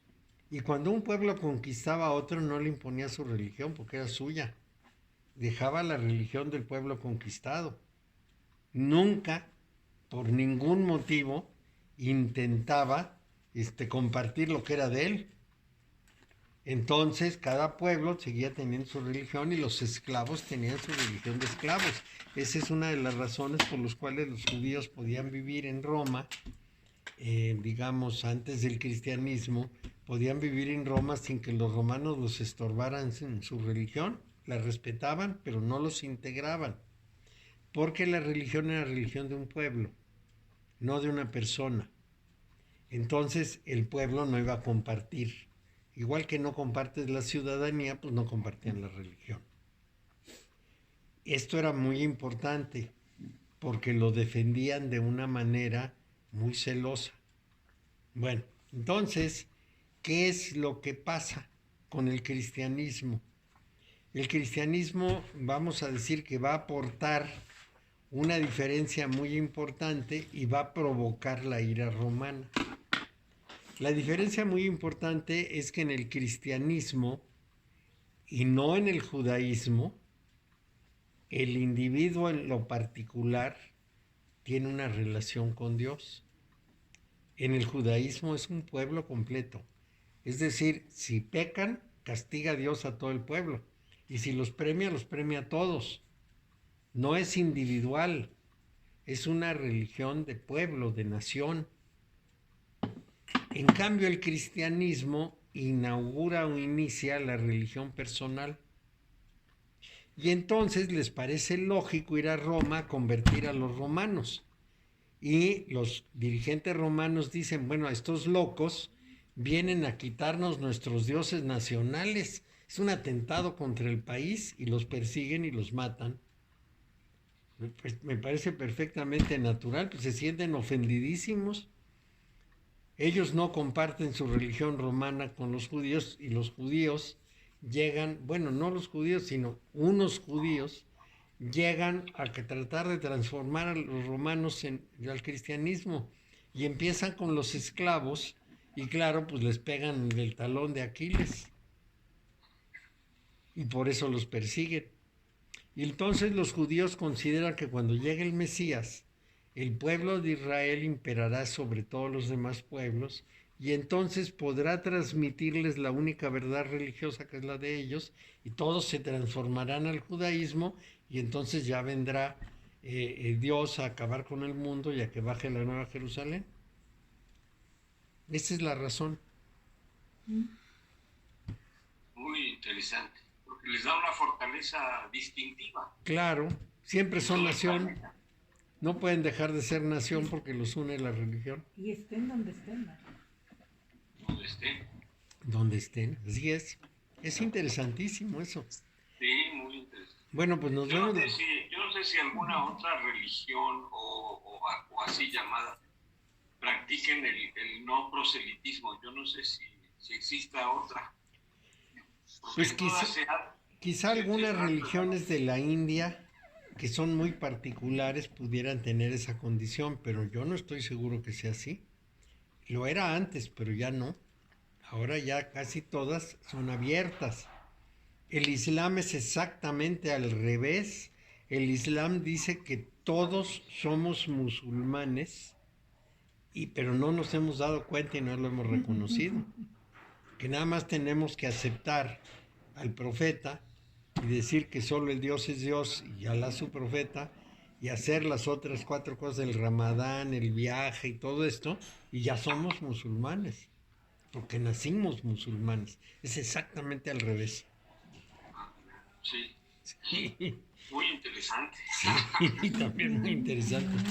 y cuando un pueblo conquistaba a otro no le imponía su religión porque era suya. Dejaba la religión del pueblo conquistado. Nunca, por ningún motivo, intentaba compartir lo que era de él. Entonces, cada pueblo seguía teniendo su religión y los esclavos tenían su religión de esclavos. Esa es una de las razones por las cuales los judíos podían vivir en Roma, digamos, antes del cristianismo, podían vivir en Roma sin que los romanos los estorbaran en su religión. La respetaban, pero no los integraban, porque la religión era religión de un pueblo, no de una persona. Entonces, el pueblo no iba a compartir. Igual que no compartes la ciudadanía, pues no compartían la religión. Esto era muy importante porque lo defendían de una manera muy celosa. Bueno, entonces, ¿qué es lo que pasa con el cristianismo? El cristianismo, vamos a decir que va a aportar una diferencia muy importante y va a provocar la ira romana. La diferencia muy importante es que en el cristianismo y no en el judaísmo, el individuo en lo particular tiene una relación con Dios. En el judaísmo es un pueblo completo. Es decir, si pecan, castiga a Dios a todo el pueblo. Y si los premia a todos. No es individual, es una religión de pueblo, de nación. En cambio, el cristianismo inaugura o inicia la religión personal. Y entonces les parece lógico ir a Roma a convertir a los romanos. Y los dirigentes romanos dicen, bueno, estos locos vienen a quitarnos nuestros dioses nacionales. Es un atentado contra el país y los persiguen y los matan. Pues me parece perfectamente natural, pues se sienten ofendidísimos. Ellos no comparten su religión romana con los judíos y los judíos llegan, bueno, no los judíos, sino unos judíos llegan a tratar de transformar a los romanos al cristianismo y empiezan con los esclavos y claro, pues les pegan el talón de Aquiles y por eso los persiguen. Y entonces los judíos consideran que cuando llegue el Mesías, el pueblo de Israel imperará sobre todos los demás pueblos y entonces podrá transmitirles la única verdad religiosa que es la de ellos y todos se transformarán al judaísmo y entonces ya vendrá Dios a acabar con el mundo y a que baje la Nueva Jerusalén. Esa es la razón. Muy interesante, porque les da una fortaleza distintiva. Claro, siempre son nación. No pueden dejar de ser nación porque los une la religión. Y estén donde estén, ¿no? Donde estén. Donde estén, así es. Es interesantísimo eso. Sí, muy interesante. Bueno, pues nos Yo vemos. no sé si alguna otra religión o así llamada practiquen el no proselitismo. Yo no sé si exista otra. Porque Pues quizá algunas religiones de la India que son muy particulares pudieran tener esa condición, pero yo no estoy seguro que sea así. Lo era antes, pero ya no. Ahora ya casi todas son abiertas. El Islam es exactamente al revés. El Islam dice que todos somos musulmanes, pero no nos hemos dado cuenta y no lo hemos reconocido. Que nada más tenemos que aceptar al profeta y decir que solo el Dios es Dios y Alá su profeta, y hacer las otras 4 cosas del Ramadán, el viaje y todo esto, y ya somos musulmanes, porque nacimos musulmanes. Es exactamente al revés. Sí, Sí, muy interesante. sí, también muy interesante.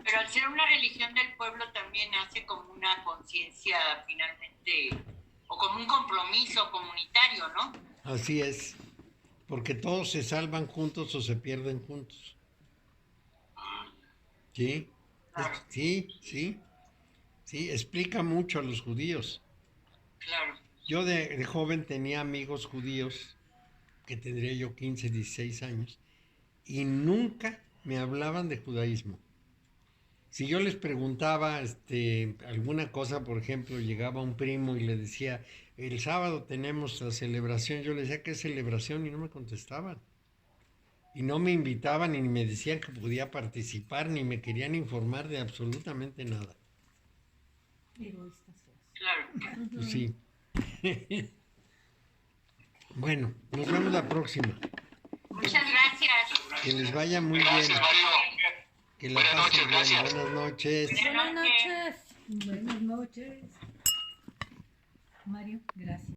Pero al ser una religión del pueblo también hace como una conciencia finalmente, o como un compromiso comunitario, ¿no? Así es, porque todos se salvan juntos o se pierden juntos. ¿Sí? Sí, explica mucho a los judíos. Claro. Yo de joven tenía amigos judíos, que tendría yo 15, 16 años, y nunca me hablaban de judaísmo. Si yo les preguntaba alguna cosa, por ejemplo, llegaba un primo y le decía, el sábado tenemos la celebración, yo le decía, ¿qué celebración? Y no me contestaban. Y no me invitaban ni me decían que podía participar, ni me querían informar de absolutamente nada. Egoístas feos. Claro. Pues sí. Bueno, nos vemos la próxima. Muchas gracias. Que les vaya muy bien. Gracias, Mario. Que la Buenas pasen noches, bien. gracias. Buenas noches. Buenas noches. Buenas noches. Mario, gracias.